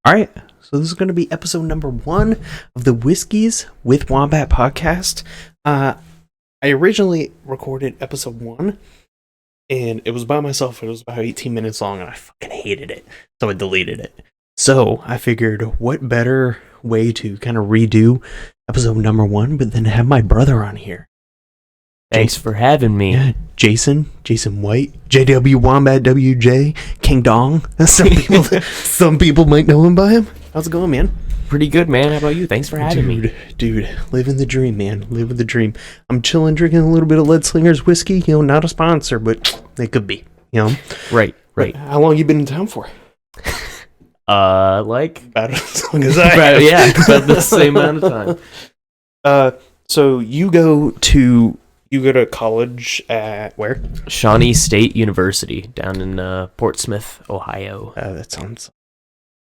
All right, so this is going to be episode number 1 of the Whiskeys with Wombat Podcast. I originally recorded episode 1, and it was by myself. It was about 18 minutes long, and I fucking hated it, so I deleted it. So I figured, what better way to kind of redo episode number 1, but then have my brother on here. Thanks for having me. Yeah, Jason White, jwwombatwj, King Dong. Some people might know him by him. How's it going, man? Pretty good, man. How about you? Thanks for having me. Dude, living the dream, man. Living the dream. I'm chilling, drinking a little bit of Lead Slinger's whiskey. You know, not a sponsor, but it could be. You know, right. How long you been in town for? Like about as long as I have. Yeah, about the same amount of time. So you go to college at where? Shawnee State University down in Portsmouth, Ohio. That sounds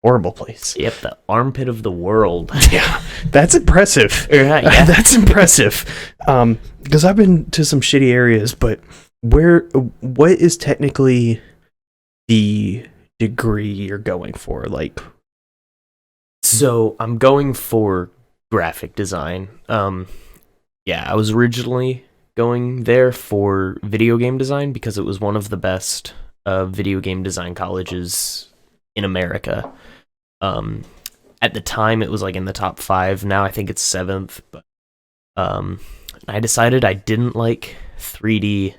horrible place. Yep, the armpit of the world. Yeah, that's impressive. Yeah. That's impressive. Because I've been to some shitty areas, but what is technically the degree you're going for? Like, so I'm going for graphic design. Yeah, I was originally going there for video game design because it was one of the best video game design colleges in America. At the time, it was like in the top 5. Now I think it's 7th. But I decided I didn't like 3D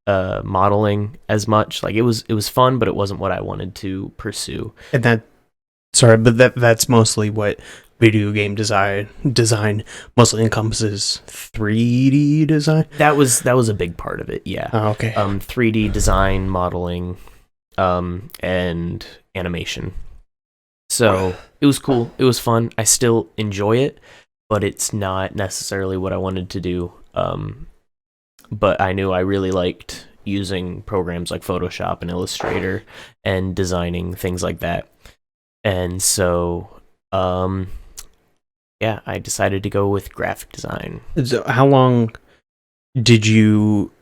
modeling as much. Like it was fun, but it wasn't what I wanted to pursue. And that's mostly what video game design mostly encompasses. 3D design. That was a big part of it. Yeah. Oh, okay. 3D design, modeling, and animation. So it was cool. It was fun. I still enjoy it, but it's not necessarily what I wanted to do. But I knew I really liked using programs like Photoshop and Illustrator and designing things like that. And so, yeah, I decided to go with graphic design. So how long into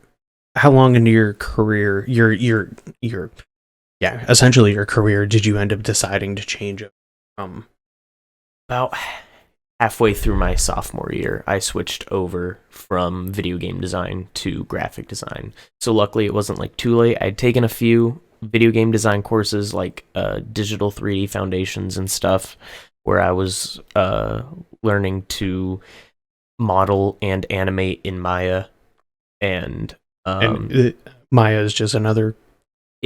your career, essentially your career, did you end up deciding to change it from? About halfway through my sophomore year, I switched over from video game design to graphic design. So luckily it wasn't like too late. I'd taken a few video game design courses like digital 3D foundations and stuff where I was learning to model and animate in Maya. And Maya is just another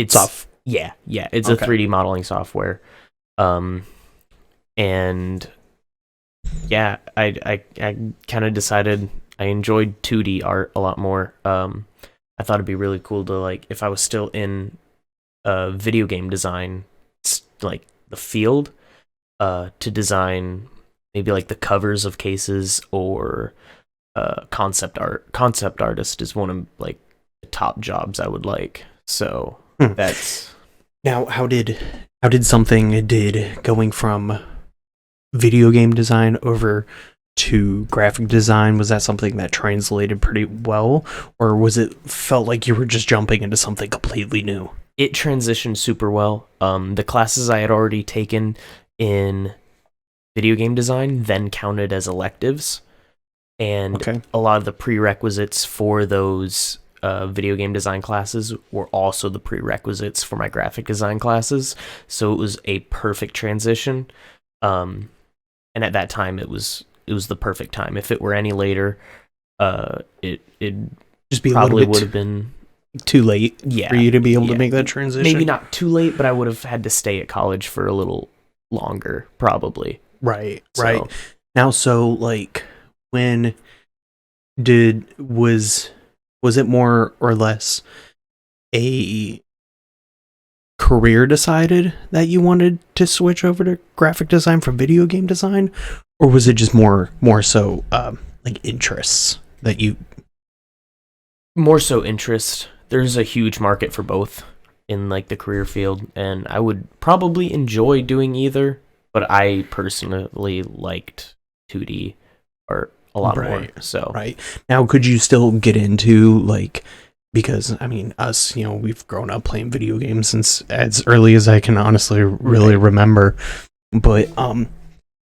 soft. Yeah, it's a 3D modeling software. And yeah, I kind of decided I enjoyed 2D art a lot more. I thought it'd be really cool to, like, if I was still in video game design, like the field, to design maybe like the covers of cases or concept art. Concept artist is one of like the top jobs I would like. So that's now. How did going from video game design over to graphic design, was that something that translated pretty well, or was it felt like you were just jumping into something completely new? It transitioned super well. The classes I had already taken in video game design then counted as electives, and a lot of the prerequisites for those video game design classes were also the prerequisites for my graphic design classes, so it was a perfect transition. And at that time, it was the perfect time. If it were any later, it just probably would have been too late for you to be able to make that transition. Maybe not too late, but I would have had to stay at college for a little longer, probably. Right. Now, so like, when was it more or less a career decided that you wanted to switch over to graphic design from video game design, or was it just more so like interests that you? More so interest. There's a huge market for both in like the career field, and I would probably enjoy doing either, but I personally liked 2D art a lot more. So right now, could you still get into like, because I mean, us, you know, we've grown up playing video games since as early as I can honestly really remember. But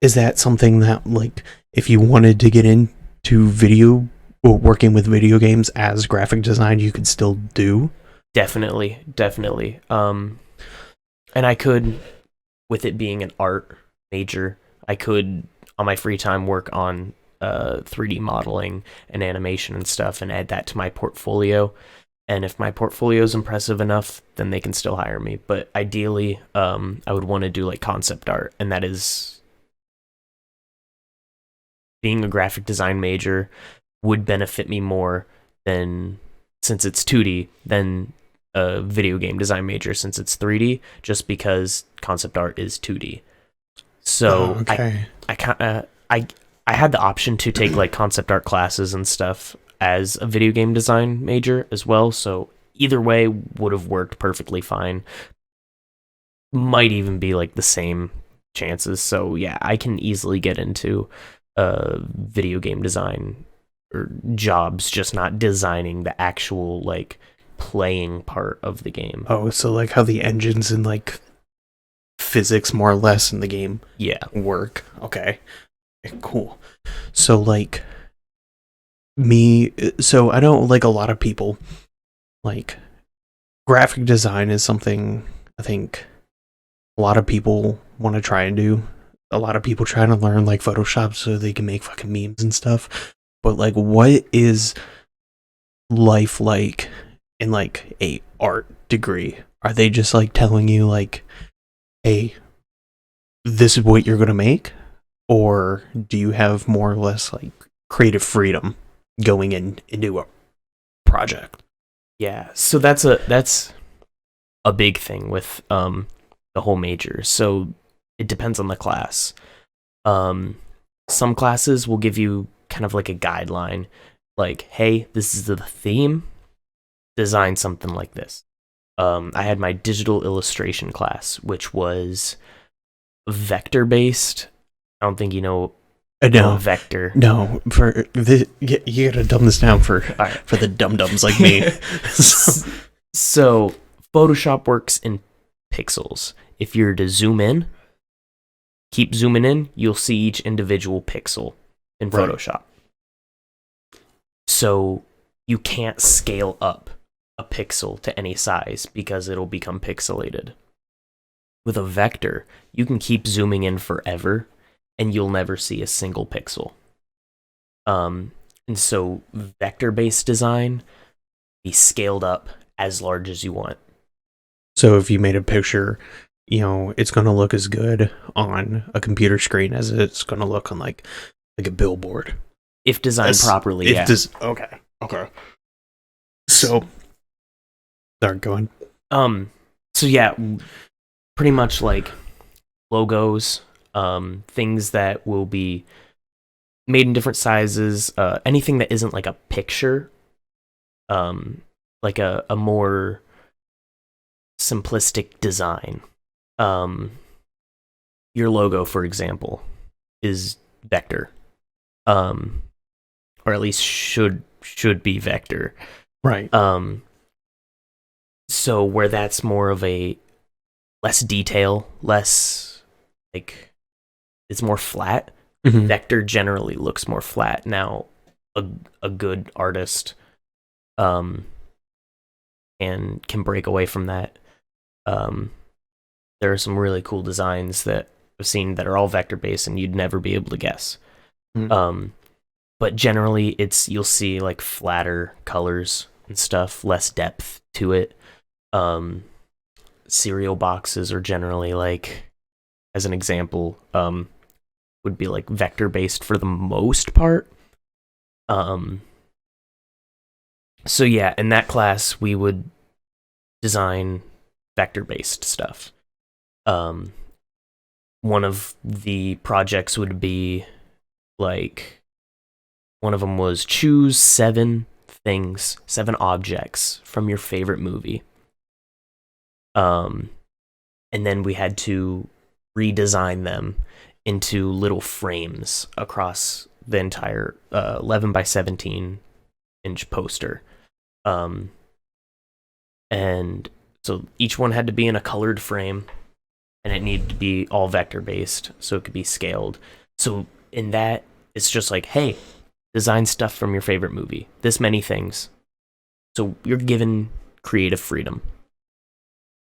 is that something that, like, if you wanted to get into video or working with video games as graphic design, you could still do? Definitely. And I could, with it being an art major, I could on my free time work on 3D modeling and animation and stuff, and add that to my portfolio. And if my portfolio is impressive enough, then they can still hire me. But ideally, I would want to do like concept art, and that is, being a graphic design major would benefit me more than, since it's 2D, than a video game design major since it's 3D, just because concept art is 2D. So okay. I had the option to take like concept art classes and stuff as a video game design major as well, so either way would have worked perfectly fine. Might even be like the same chances. So yeah, I can easily get into video game design or jobs, just not designing the actual like playing part of the game. Oh, so like how the engines and like physics more or less in the game work. Okay, cool. So like so I know like a lot of people, like graphic design is something I think a lot of people want to try and do. A lot of people trying to learn like Photoshop so they can make fucking memes and stuff. But like, what is life like in like a art degree? Are they just like telling you like, hey, this is what you're gonna make? Or do you have more or less like creative freedom going into a project? Yeah, so that's a big thing with the whole major. So it depends on the class. Some classes will give you kind of like a guideline, like, hey, this is the theme, design something like this. I had my digital illustration class, which was vector based. I don't think you know. No, vector. No, for this, you gotta dumb this down for the dum-dums like me. So Photoshop works in pixels. If you're to zoom in, keep zooming in, you'll see each individual pixel in Photoshop. So you can't scale up a pixel to any size because it'll become pixelated. With a vector, you can keep zooming in forever and you'll never see a single pixel. And so vector-based design be scaled up as large as you want. So if you made a picture, you know, it's going to look as good on a computer screen as it's going to look on like a billboard. If designed properly, yeah. Okay. So, sorry, go on. So yeah, pretty much like logos, things that will be made in different sizes, anything that isn't like a picture, like a more simplistic design. Your logo, for example, is vector, or at least should be vector, right? So where that's more of a less detail, less like it's more flat. Mm-hmm. Vector generally looks more flat. Now, a good artist, and can break away from that. There are some really cool designs that I've seen that are all vector based, and you'd never be able to guess. Mm-hmm. But generally, you'll see like flatter colors and stuff, less depth to it. Cereal boxes are generally like, as an example, would be like vector based for the most part. So yeah, in that class we would design vector based stuff. One of the projects would be like, one of them was choose 7 objects from your favorite movie. And then we had to redesign them into little frames across the entire 11 by 17 inch poster. And so each one had to be in a colored frame, and it needed to be all vector based, so it could be scaled. So in that, it's just like, hey, design stuff from your favorite movie. This many things. So you're given creative freedom.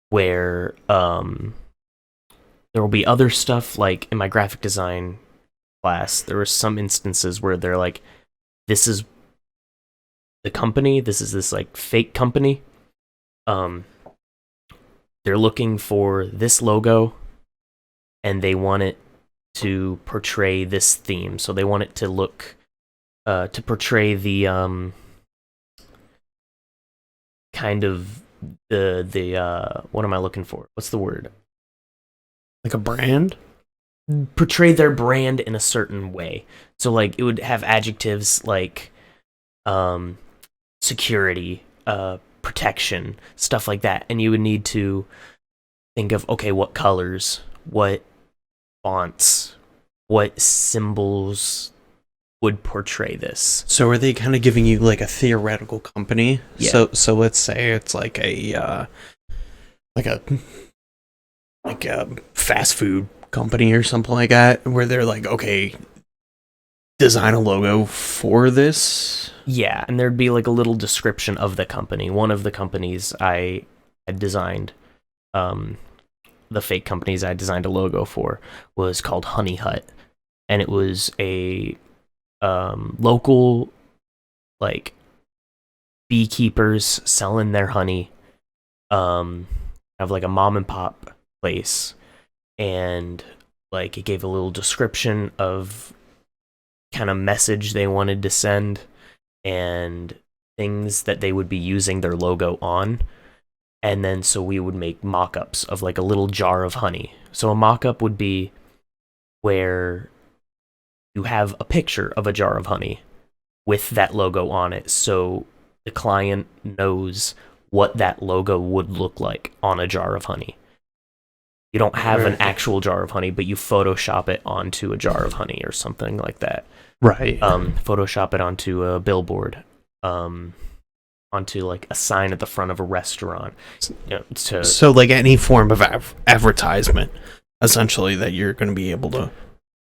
Where there will be other stuff, like in my graphic design class, there were some instances where they're like, this is the company, this is this like fake company. They're looking for this logo, and they want it to portray this theme. So they want it to look to portray the kind of the what am I looking for? What's the word? Like a brand? Portray their brand in a certain way. So like it would have adjectives like security, protection, stuff like that. And you would need to think of, okay, what colors, what fonts, what symbols would portray this. So are they kind of giving you like a theoretical company? Yeah. So let's say it's like a fast food company or something like that, where they're like, okay, design a logo for this. Yeah, and there'd be like a little description of the company. One of the companies I had designed, the fake companies I designed a logo for, was called Honey Hut, and it was a local like beekeepers selling their honey, have like a mom and pop place, and like it gave a little description of kind of message they wanted to send and things that they would be using their logo on. And then so we would make mock-ups of like a little jar of honey. So a mock-up would be where you have a picture of a jar of honey with that logo on it, so the client knows what that logo would look like on a jar of honey. You don't have an actual jar of honey, but you Photoshop it onto a jar of honey or something like that. Right. Photoshop it onto a billboard, onto like a sign at the front of a restaurant. So like any form of advertisement, essentially, that you're going to be able to...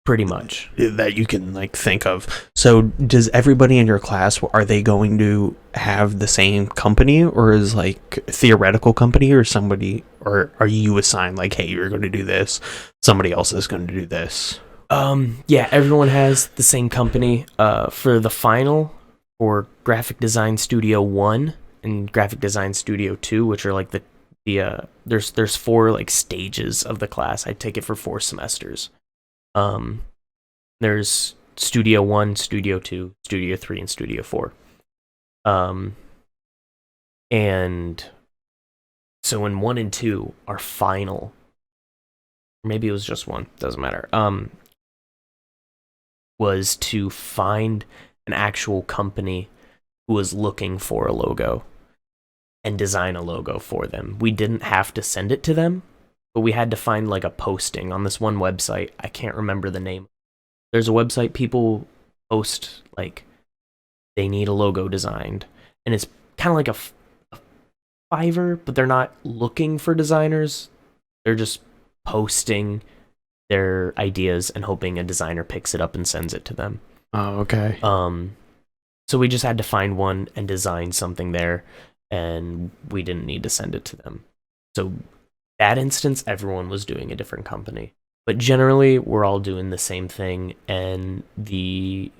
Pretty much. That you can like think of. So does everybody in your class, are they going to have the same company, or is like theoretical company, or somebody, or are you assigned like, hey, you're going to do this, somebody else is going to do this? Yeah, everyone has the same company. For the final, for Graphic Design Studio 1 and Graphic Design Studio 2, which are like the there's 4 like stages of the class. I take it for 4 semesters. There's Studio 1, Studio 2, Studio 3, and Studio 4. And so in 1 and 2, our final, maybe it was just 1, doesn't matter, was to find an actual company who was looking for a logo and design a logo for them. We didn't have to send it to them, but we had to find like a posting on this one website. I can't remember the name. There's a website people post like they need a logo designed, and it's kind of like a Fiverr, but they're not looking for designers. They're just posting their ideas and hoping a designer picks it up and sends it to them. Oh, okay. So we just had to find one and design something there, and we didn't need to send it to them. So that instance, everyone was doing a different company, but generally we're all doing the same thing, and the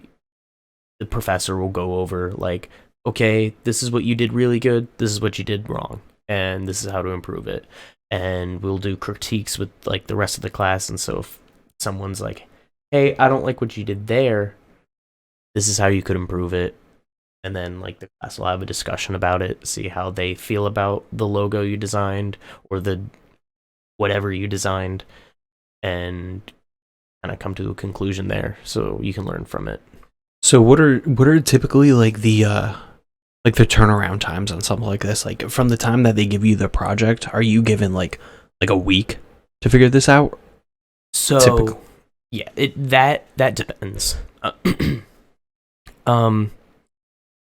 professor will go over like, okay, this is what you did really good, this is what you did wrong, and this is how to improve it. And we'll do critiques with like the rest of the class. And so if someone's like, hey, I don't like what you did there, this is how you could improve it. And then like the class will have a discussion about it, see how they feel about the logo you designed or the whatever you designed, and kind of come to a conclusion there so you can learn from it. So what are typically like the turnaround times on something like this? Like from the time that they give you the project, are you given like a week to figure this out? So typical. Yeah, that depends.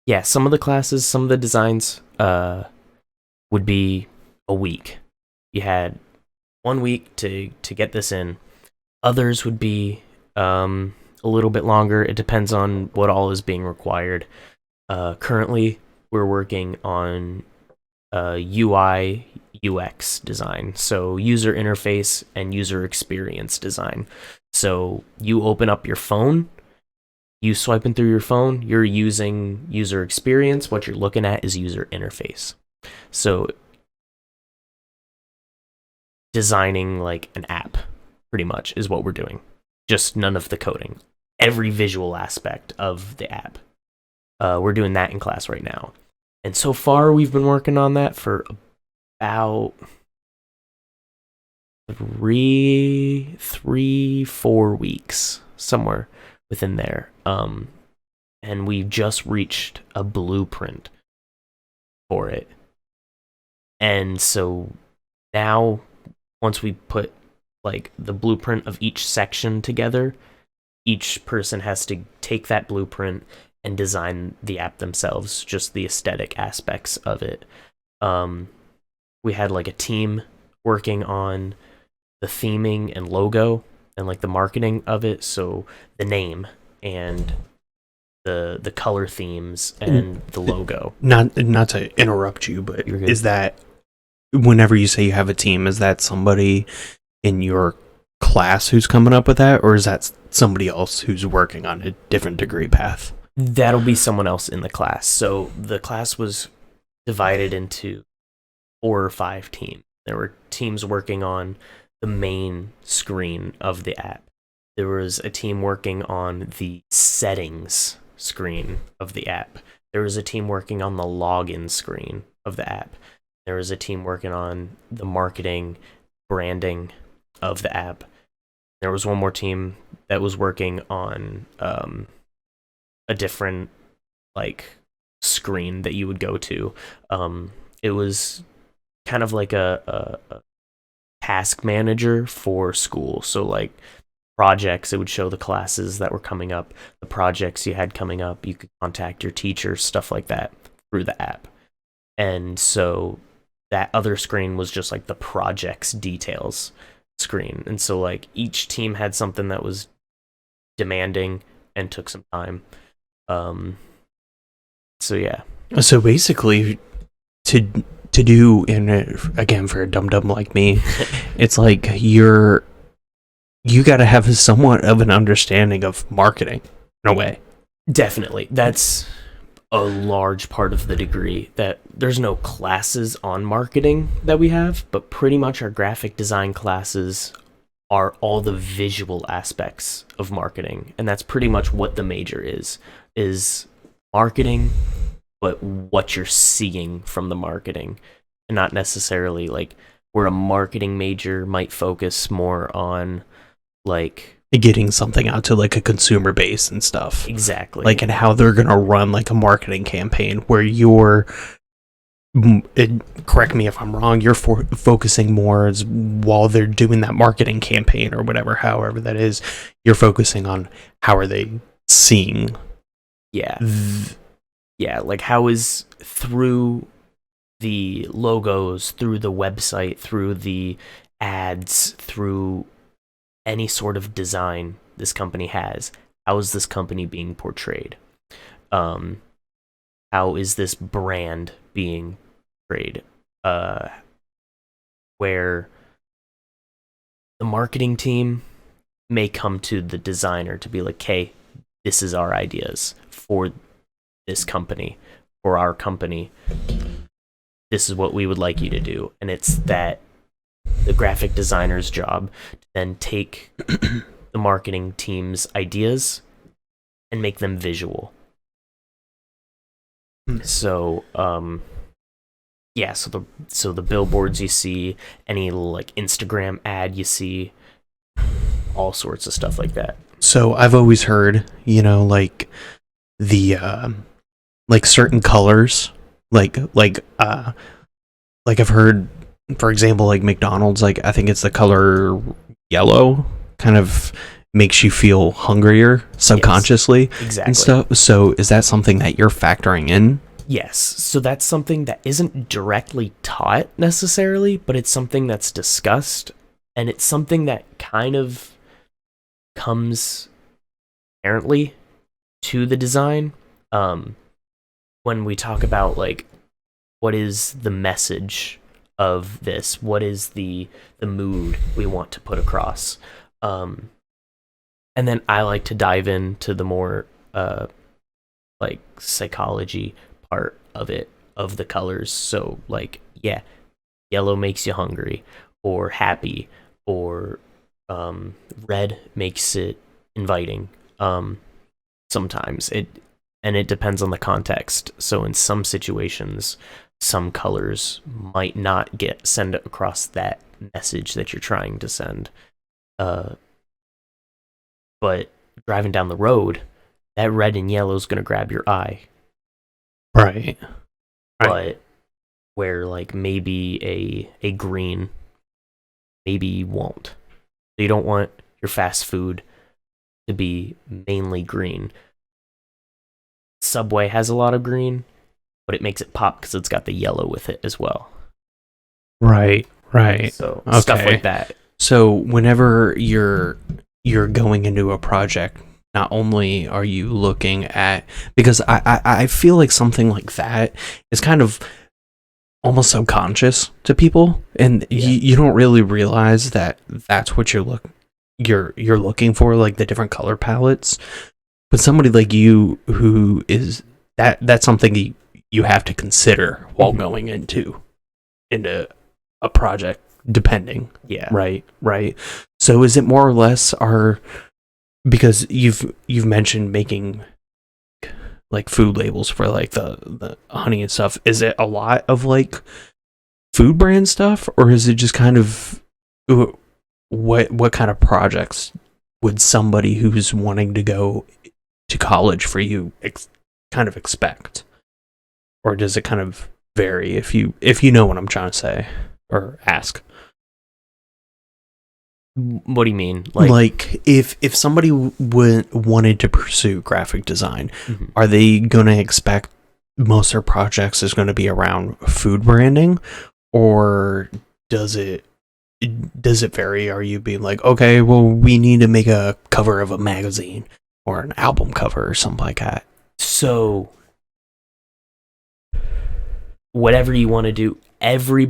Yeah, some of the classes, some of the designs would be a week. You had 1 week to get this in. Others would be a little bit longer. It depends on what all is being required. Currently, we're working on UI UX design, so user interface and user experience design. So you open up your phone, you swiping through your phone, you're using user experience. What you're looking at is user interface. So designing like an app, pretty much, is what we're doing. Just none of the coding. Every visual aspect of the app. We're doing that in class right now. And so far, we've been working on that for about 4 weeks, somewhere within there. And we just reached a blueprint for it. And so now, once we put like the blueprint of each section together, each person has to take that blueprint and design the app themselves, just the aesthetic aspects of it. We had like a team working on the theming and logo and like the marketing of it, so the name and the color themes and the logo. Not to interrupt you, but is that, whenever you say you have a team, is that somebody in your class who's coming up with that, or is that somebody else who's working on a different degree path? That'll be someone else in the class. So the class was divided into 4 or 5 teams. There were teams working on the main screen of the app. There was a team working on the settings screen of the app. There was a team working on the login screen of the app. There was a team working on the marketing, branding of the app. There was one more team that was working on a different like screen that you would go to. It was kind of like a task manager for school. So like projects, it would show the classes that were coming up, the projects you had coming up. You could contact your teacher, stuff like that through the app. And so that other screen was just like the project's details screen. And so like each team had something that was demanding and took some time. So yeah. So basically, to do, and again, for a dum-dum like me, it's like you got to have somewhat of an understanding of marketing in a way. Definitely. That's a large part of the degree. That there's no classes on marketing that we have, but pretty much our graphic design classes are all the visual aspects of marketing, and that's pretty much what the major is marketing, but what you're seeing from the marketing, and not necessarily like where a marketing major might focus more on like getting something out to like a consumer base and stuff. Exactly. Like, and how they're going to run like a marketing campaign where correct me if I'm wrong, you're focusing more as while they're doing that marketing campaign or whatever, however that is, you're focusing on how are they seeing. Yeah. Yeah, like how is through the logos, through the website, through the ads, through any sort of design this company has, how is this company being portrayed? How is this brand being portrayed? Where the marketing team may come to the designer to be like, hey, this is our ideas for this company, for our company. This is what we would like you to do. And it's that the graphic designer's job to then take the marketing team's ideas and make them visual. So, yeah, so the billboards you see, any like Instagram ad you see, all sorts of stuff like that. So I've always heard, like the like certain colors, like I've heard, for example, like McDonald's, like I think it's the color yellow, kind of makes you feel hungrier subconsciously. Yes, exactly. And stuff. So is that something that you're factoring in? Yes. So that's something that isn't directly taught necessarily, but it's something that's discussed and it's something that kind of comes apparently to the design. When we talk about like what is the message of this, what is the mood we want to put across, and then I like to dive into the more like psychology part of it, of the colors. So like, yeah, yellow makes you hungry or happy, or red makes it inviting. Sometimes it depends on the context. So in some situations, some colors might not send across that message that you're trying to send. But driving down the road, that red and yellow is going to grab your eye. Right. But where like maybe a green maybe won't. So you don't want your fast food to be mainly green. Subway has a lot of green, but it makes it pop because it's got the yellow with it as well. Right. So stuff like that. So whenever you're going into a project, not only are you looking at, because I feel like something like that is kind of almost subconscious to people, and you don't really realize that that's what you're looking for, like the different color palettes. But somebody like you who is that's something you have to consider while going into a project, depending. Yeah. Right. So is it more or less because you've mentioned making like food labels for like the honey and stuff, is it a lot of like food brand stuff, or is it just kind of what kind of projects would somebody who's wanting to go to college for you kind of expect? Or does it kind of vary, if you know what I'm trying to say or ask? What do you mean? Like if somebody wanted to pursue graphic design, mm-hmm. Are they going to expect most of their projects is going to be around food branding, or does it vary? Are you being like, okay, well, we need to make a cover of a magazine or an album cover or something like that? So whatever you want to do, every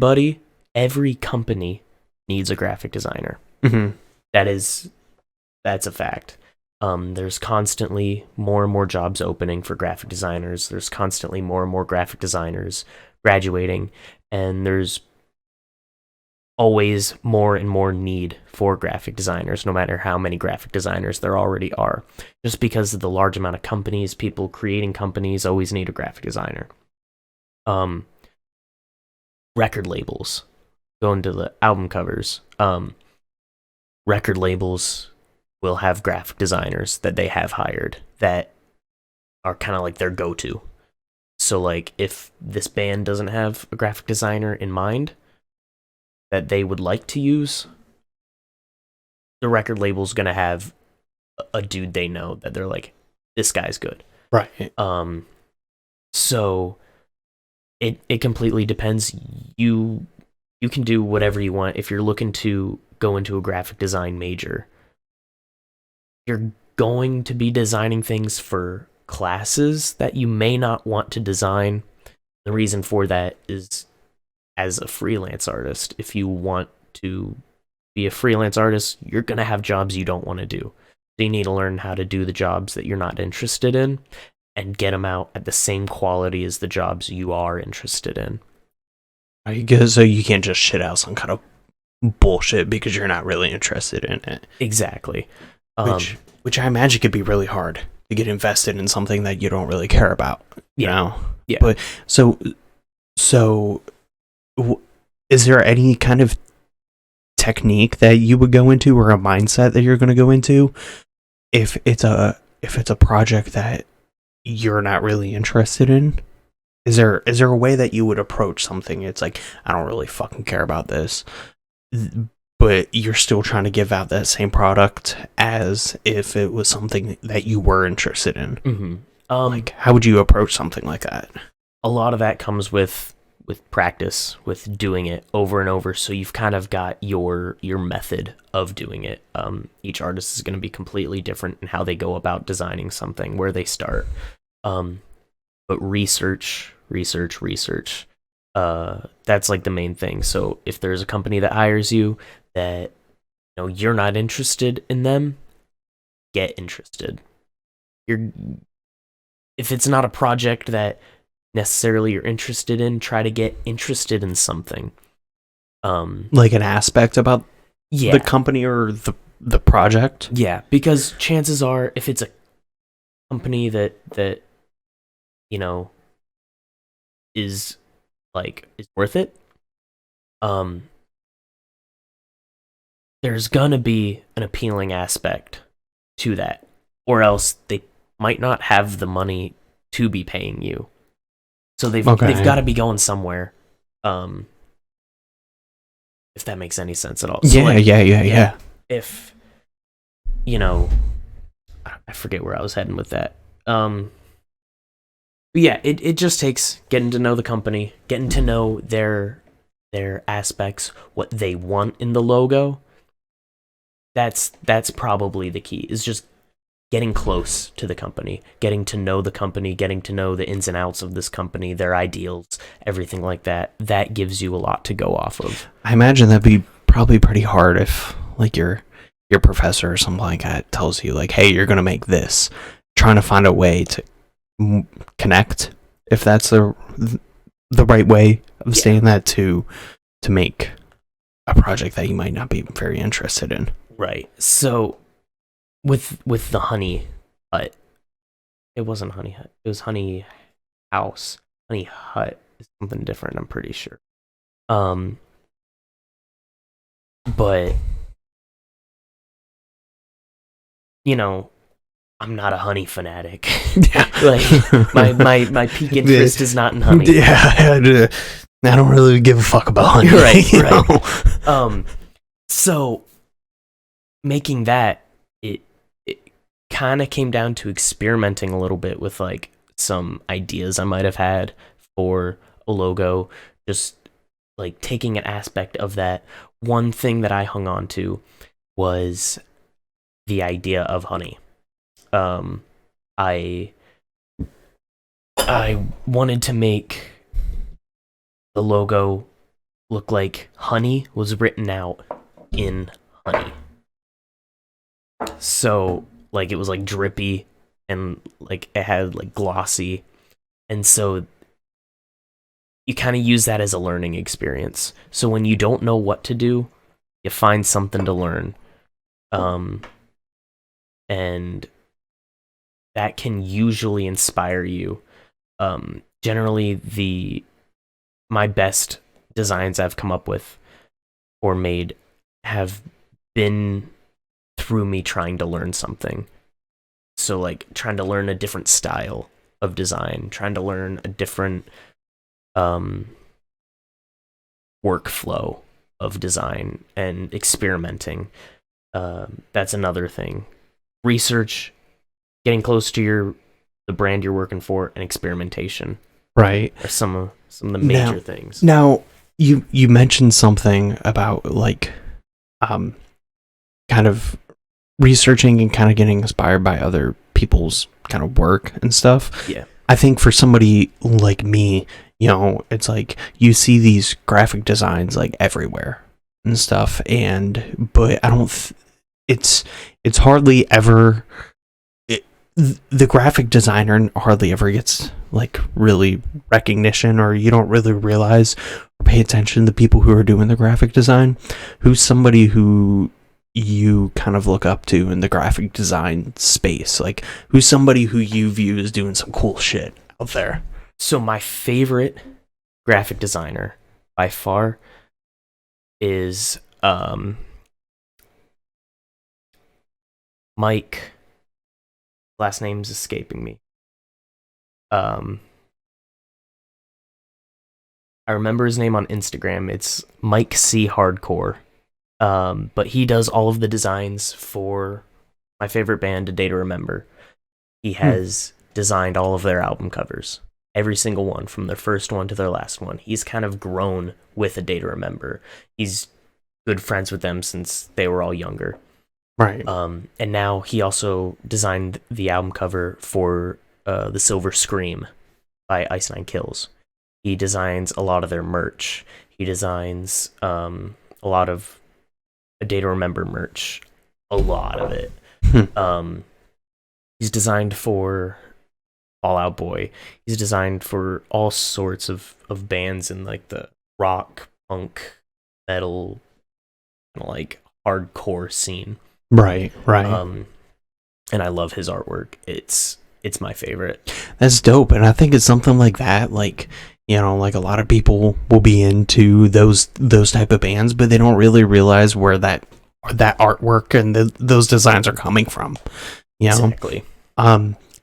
company needs a graphic designer. Mm-hmm. That's a fact. There's constantly more and more jobs opening for graphic designers. There's constantly more and more graphic designers graduating, and there's always more and more need for graphic designers, no matter how many graphic designers there already are. Just because of the large amount of companies, people creating companies always need a graphic designer. Record labels, going to the album covers, record labels will have graphic designers that they have hired that are kind of like their go-to. So like if this band doesn't have a graphic designer in mind that they would like to use, the record label's going to have a dude they know that they're like, this guy's good. Right. So it completely depends. You can do whatever you want. If you're looking to go into a graphic design major, you're going to be designing things for classes that you may not want to design. The reason for that is, as a freelance artist, if you want to be a freelance artist, you're going to have jobs you don't want to do. So you need to learn how to do the jobs that you're not interested in and get them out at the same quality as the jobs you are interested in. I guess so you can't just shit out some kind of bullshit because you're not really interested in it. Exactly. Which I imagine could be really hard to get invested in something that you don't really care about. You know? Yeah. But so is there any kind of technique that you would go into, or a mindset that you're going to go into if it's a project that you're not really interested in? Is there a way that you would approach something? It's like, I don't really fucking care about this, but you're still trying to give out that same product as if it was something that you were interested in. Mm-hmm. Like, how would you approach something like that? A lot of that comes with practice, with doing it over and over. So you've kind of got your method of doing it. Each artist is going to be completely different in how they go about designing something, where they start. But research. That's like the main thing. So if there's a company that hires you that you're not interested in them, get interested. If it's not a project that necessarily you're interested in, try to get interested in something. Like an aspect about the company or the project. Yeah, because chances are, if it's a company that is worth it, there's gonna be an appealing aspect to that, or else they might not have the money to be paying you. So they've got to be going somewhere. If that makes any sense at all. So yeah. If I forget where I was heading with that. But yeah, it just takes getting to know the company, getting to know their aspects, what they want in the logo. That's probably the key, is just getting close to the company, getting to know the company, getting to know the ins and outs of this company, their ideals, everything like that. That gives you a lot to go off of. I imagine that'd be probably pretty hard if your professor or something like that tells you hey, you're going to make this. Trying to find a way to connect, if that's the right way of saying that, to make a project that you might not be very interested in. Right. So with the honey hut, it wasn't honey hut, it was honey house. Honey hut is something different, I'm pretty sure. But I'm not a honey fanatic. My peak interest is not in honey. Yeah, I don't really give a fuck about honey. Right. So making that, it kind of came down to experimenting a little bit with some ideas I might have had for a logo, just taking an aspect of that. One thing that I hung on to was the idea of honey. I wanted to make the logo look like honey was written out in honey. So it was drippy, and it had glossy, and so you kind of use that as a learning experience. So when you don't know what to do, you find something to learn. And that can usually inspire you. Generally, my best designs I've come up with or made have been through me trying to learn something. So trying to learn a different style of design, trying to learn a different workflow of design, and experimenting. That's another thing. Research, getting close to the brand you're working for, and experimentation. Right. Are some of the major things. Now, you mentioned something about kind of researching and kind of getting inspired by other people's kind of work and stuff. Yeah. I think for somebody like me, it's you see these graphic designs everywhere and stuff, but I don't it's hardly ever the graphic designer hardly ever gets really recognition, or you don't really realize or pay attention to the people who are doing the graphic design. Who's somebody who you kind of look up to in the graphic design space? Who's somebody who you view as doing some cool shit out there? So my favorite graphic designer by far is Mike. Last name's escaping me. I remember his name on Instagram. It's Mike C Hardcore. But he does all of the designs for my favorite band, A Day to Remember. He has designed all of their album covers. Every single one, from their first one to their last one. He's kind of grown with a Day to Remember. He's good friends with them since they were all younger. Right. And now he also designed the album cover for The Silver Scream by Ice Nine Kills. He designs a lot of their merch. He designs a lot of a Day to Remember merch. A lot of it. He's designed for Fall Out Boy. He's designed for all sorts of bands in like the rock, punk, metal, like hardcore scene. Right. And I love his artwork. It's my favorite. That's dope. And I think it's something like that, like, you know, like a lot of people will be into those type of bands, but they don't really realize where that artwork and those designs are coming from. You know? Exactly.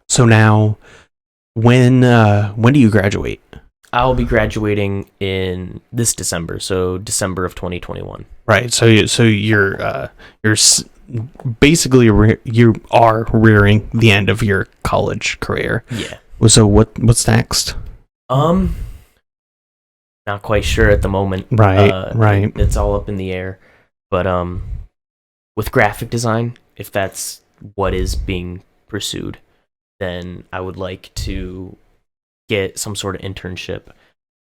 So now, when do you graduate? I'll be graduating in this December, so December of 2021. Right. So you're basically you are rearing the end of your college career. Yeah. So what's next? Not quite sure at the moment. Right. It's all up in the air. But with graphic design, if that's what is being pursued, then I would like to get some sort of internship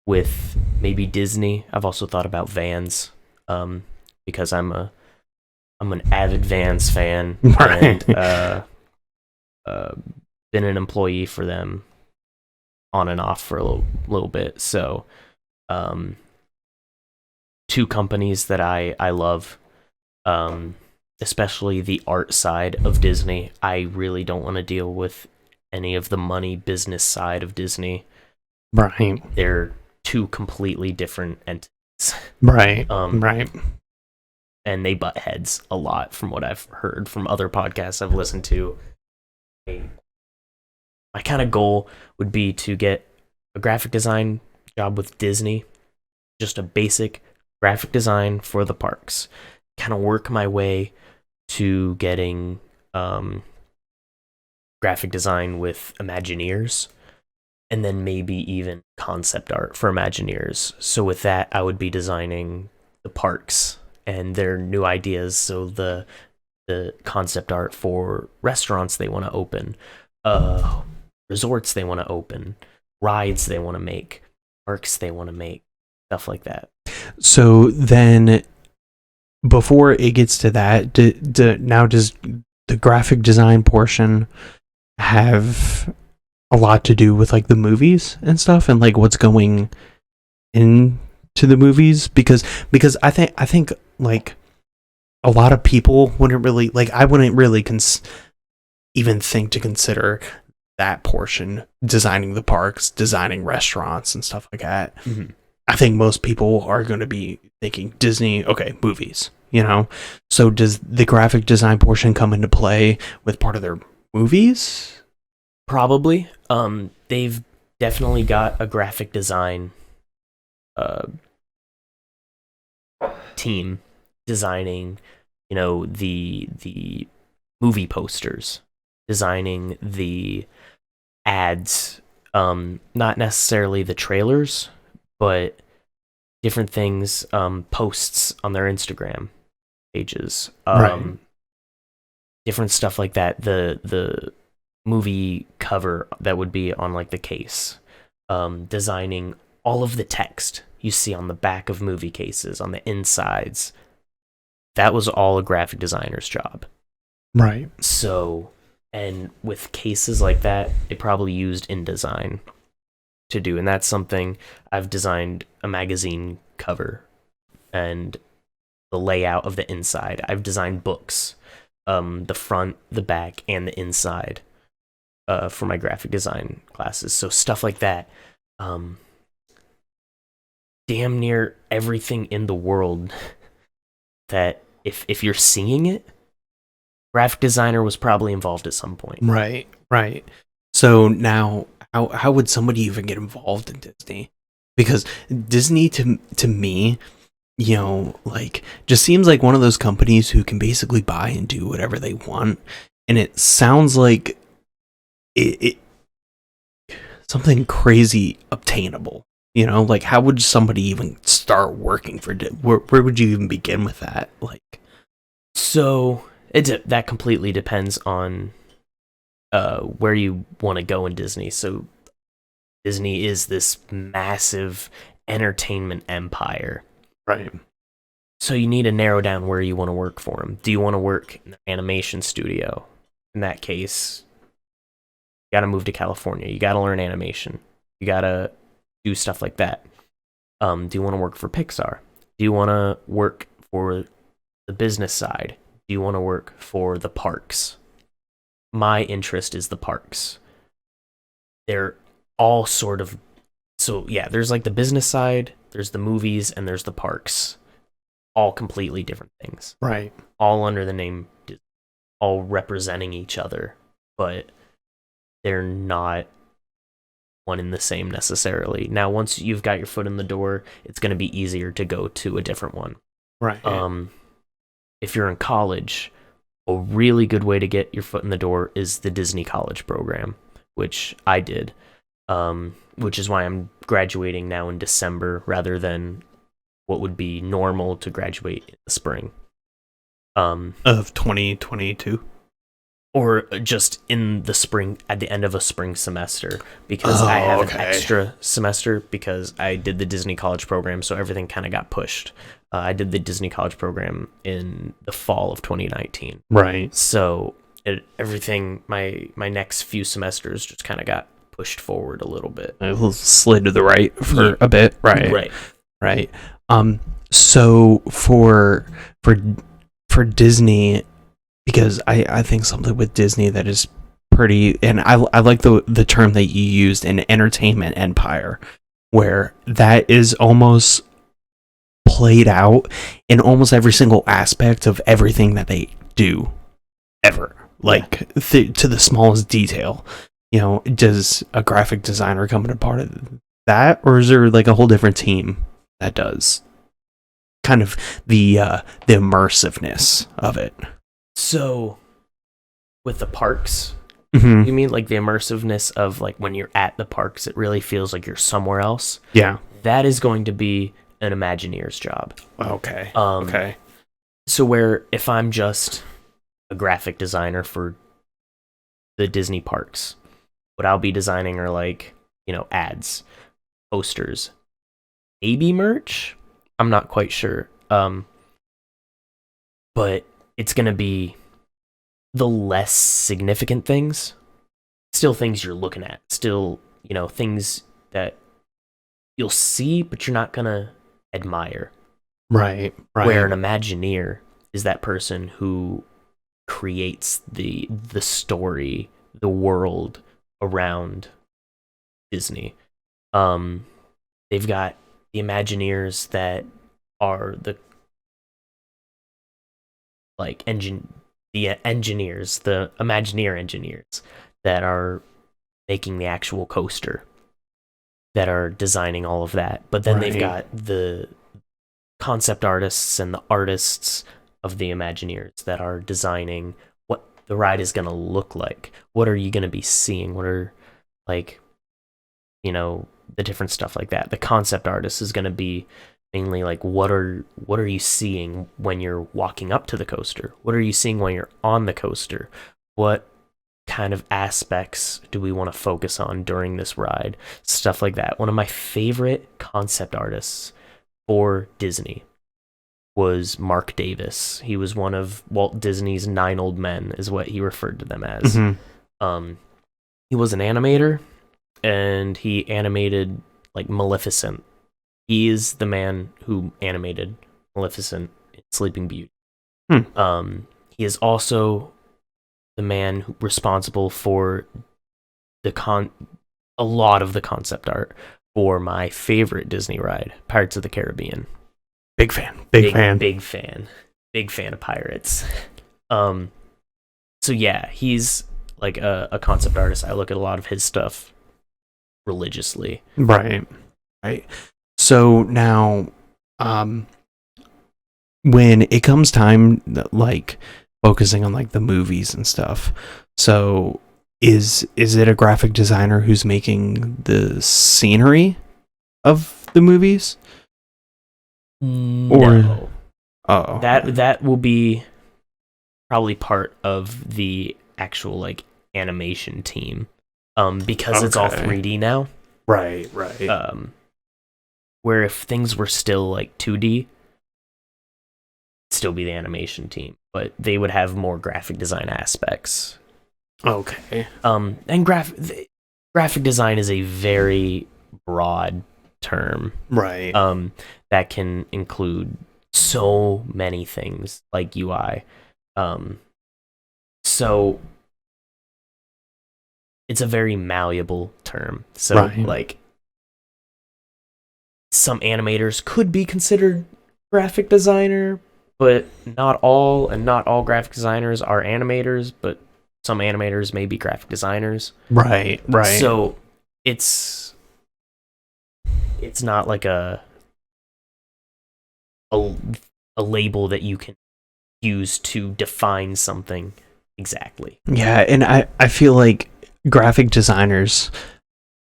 with maybe Disney. I've also thought about Vans, because I'm an avid Vans fan, Right. and been an employee for them on and off for a little bit. So, two companies that I love, especially the art side of Disney. I really don't want to deal with any of the money business side of Disney. Right. They're two completely different entities. Right. Right. And they butt heads a lot from what I've heard from other podcasts I've listened to. My kind of goal would be to get a graphic design job with Disney, just a basic graphic design for the parks. Kind of work my way to getting graphic design with Imagineers, and then maybe even concept art for Imagineers. So with that, I would be designing the parks and their new ideas. So the concept art for restaurants they want to open, resorts they want to open, rides they want to make, parks they want to make, stuff like that. So then, before it gets to that, now does the graphic design portion have a lot to do with like the movies and stuff, and like what's going into the movies? Because I think like a lot of people wouldn't really, like, I wouldn't really even think to consider that portion, designing the parks, designing restaurants and stuff like that. Mm-hmm. I think most people are going to be thinking Disney, okay, movies, you know? So does the graphic design portion come into play with part of their movies? Probably. They've definitely got a graphic design team designing, the movie posters, designing the ads, not necessarily the trailers, but different things, posts on their Instagram pages, Right. different stuff like that. The movie cover that would be on like the case, designing all of the text you see on the back of movie cases, on the insides. That was all a graphic designer's job. Right. So, and with cases like that, they probably used InDesign to do, and that's something I've designed a magazine cover and the layout of the inside. I've designed books, the front, the back, and the inside, for my graphic design classes. So stuff like that. Damn near everything in the world that if you're seeing it, graphic designer was probably involved at some point. Right. So now, how would somebody even get involved in Disney? Because Disney, to me, like, just seems like one of those companies who can basically buy and do whatever they want. And it sounds like something crazy obtainable. You know, like how would somebody even start working for where would you even begin with that? Like, so that completely depends on where you want to go in Disney. So Disney is this massive entertainment empire. right. So you need to narrow down where you want to work for them. Do you want to work in an animation studio? In that case, you got to move to California. You got to learn animation. You got to do stuff like that. Do you want to work for Pixar? Do you want to work for the business side? Do you want to work for the parks? My interest is the parks. They're all sort of... So, yeah, there's like the business side, there's the movies, and there's the parks. All completely different things. Right. All under the name Disney. All representing each other. But they're not one and the same necessarily. Now, once you've got your foot in the door, it's going to be easier to go to a different one. Right. If you're in college, a really good way to get your foot in the door is the Disney College program, which I did, which is why I'm graduating now in December rather than what would be normal to graduate in the spring. Of 2022? Or just in the spring, at the end of a spring semester, because I have an extra semester because I did the Disney College program, so everything kind of got pushed. I did the Disney College program in the fall of 2019. Right. So everything, my next few semesters just kind of got pushed forward a little bit. It slid to the right for a bit. Right. Right. So for Disney, because I think something with Disney that is pretty, and I like the term that you used, an entertainment empire, where that is almost played out in almost every single aspect of everything that they do ever, like to the smallest detail. You know, does a graphic designer come into part of that, or is there like a whole different team that does kind of the immersiveness of it? So, with the parks, Mm-hmm. you mean like the immersiveness of like when you're at the parks, it really feels like you're somewhere else? Yeah. That is going to be an Imagineer's job. Okay. Okay. So where if I'm just a graphic designer for the Disney parks, what I'll be designing are like, ads, posters, maybe merch. I'm not quite sure. But it's going to be the less significant things. Still things you're looking at. Still, things that you'll see, but you're not going to admire. Right. Where an Imagineer is that person who creates the story, the world around Disney. They've got the Imagineers that are the engineers, the Imagineer engineers that are making the actual coaster, that are designing all of that. But then they've got the concept artists and the artists of the Imagineers that are designing what the ride is going to look like. What are you going to be seeing? What are, the different stuff like that. The concept artist is going to be mainly like, what are you seeing when you're walking up to the coaster? What are you seeing when you're on the coaster? What kind of aspects do we want to focus on during this ride? Stuff like that. One of my favorite concept artists for Disney was Mark Davis. He was one of Walt Disney's 9 old men, is what he referred to them as. Mm-hmm. He was an animator, and he animated like Maleficent. He is the man who animated Maleficent in Sleeping Beauty. He is also the man responsible for a lot of the concept art for my favorite Disney ride, Pirates of the Caribbean. Big fan. Big fan of pirates. So yeah, he's like a concept artist. I look at a lot of his stuff religiously. Right. So now, when it comes time, like focusing on like the movies and stuff, so is it a graphic designer who's making the scenery of the movies? No. Oh, That will be probably part of the actual like animation team, because it's all 3D now. Right. Where if things were still like 2D, it'd still be the animation team, but they would have more graphic design aspects. Okay. And graphic design is a very broad term, Right. that can include so many things like UI. So it's a very malleable term. So Right. like some animators could be considered graphic designer, but not all, and not all graphic designers are animators, but some animators may be graphic designers. Right. So it's not like a label that you can use to define something exactly. Yeah, and I feel like graphic designers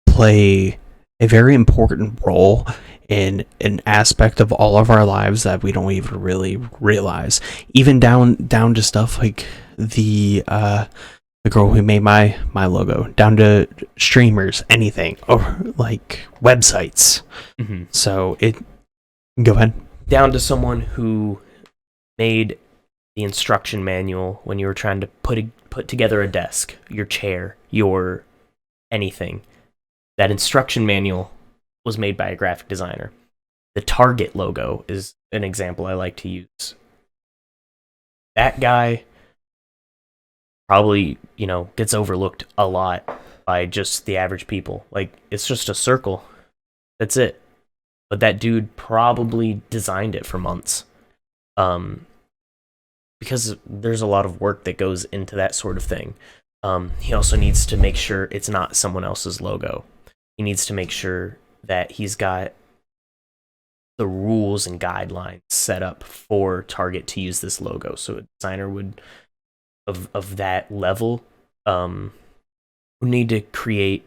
play a very important role in an aspect of all of our lives that we don't even really realize. Even down to stuff like the girl who made my logo, down to streamers, anything, or like websites. Mm-hmm. So go ahead. Down to someone who made the instruction manual when you were trying to put together a desk, your chair, your anything. That instruction manual was made by a graphic designer. The Target logo is an example I like to use. That guy probably, gets overlooked a lot by just the average people. Like, it's just a circle. That's it. But that dude probably designed it for months. Because there's a lot of work that goes into that sort of thing. He also needs to make sure it's not someone else's logo. He needs to make sure that he's got the rules and guidelines set up for Target to use this logo. So a designer would of that level would need to create,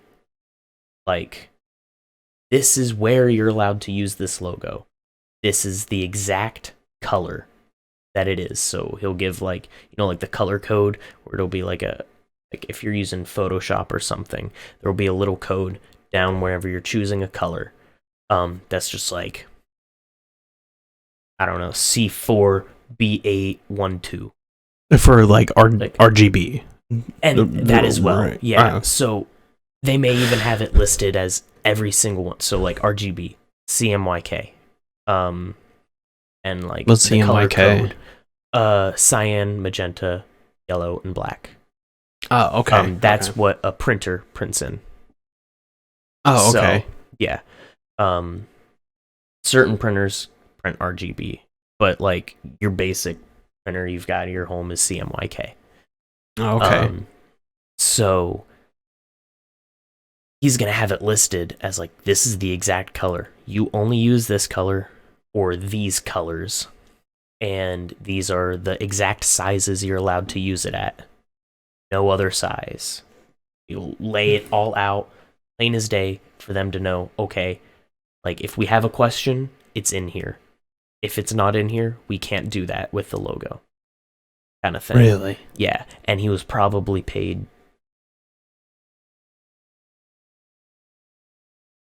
like, this is where you're allowed to use this logo. This is the exact color that it is. So he'll give like the color code, where it'll be like if you're using Photoshop or something, there'll be a little code down wherever you're choosing a color. That's just like, I don't know, C4B812 For like RGB. and that as well. Right. Yeah. So they may even have it listed as every single one. So like RGB, CMYK, and like What's the color CMYK? code, cyan, magenta, yellow, and black. Oh, okay. That's okay. what a printer prints in. Oh, okay. So, yeah. Certain printers print RGB, but like your basic printer you've got at your home is CMYK. Oh, okay. So he's going to have it listed as like, this is the exact color. You only use this color or these colors, and these are the exact sizes you're allowed to use it at. No other size. You'll lay it all out, plain as day, for them to know, okay, like if we have a question, it's in here. If it's not in here, we can't do that with the logo. Kind of thing. Really? Yeah. And he was probably paid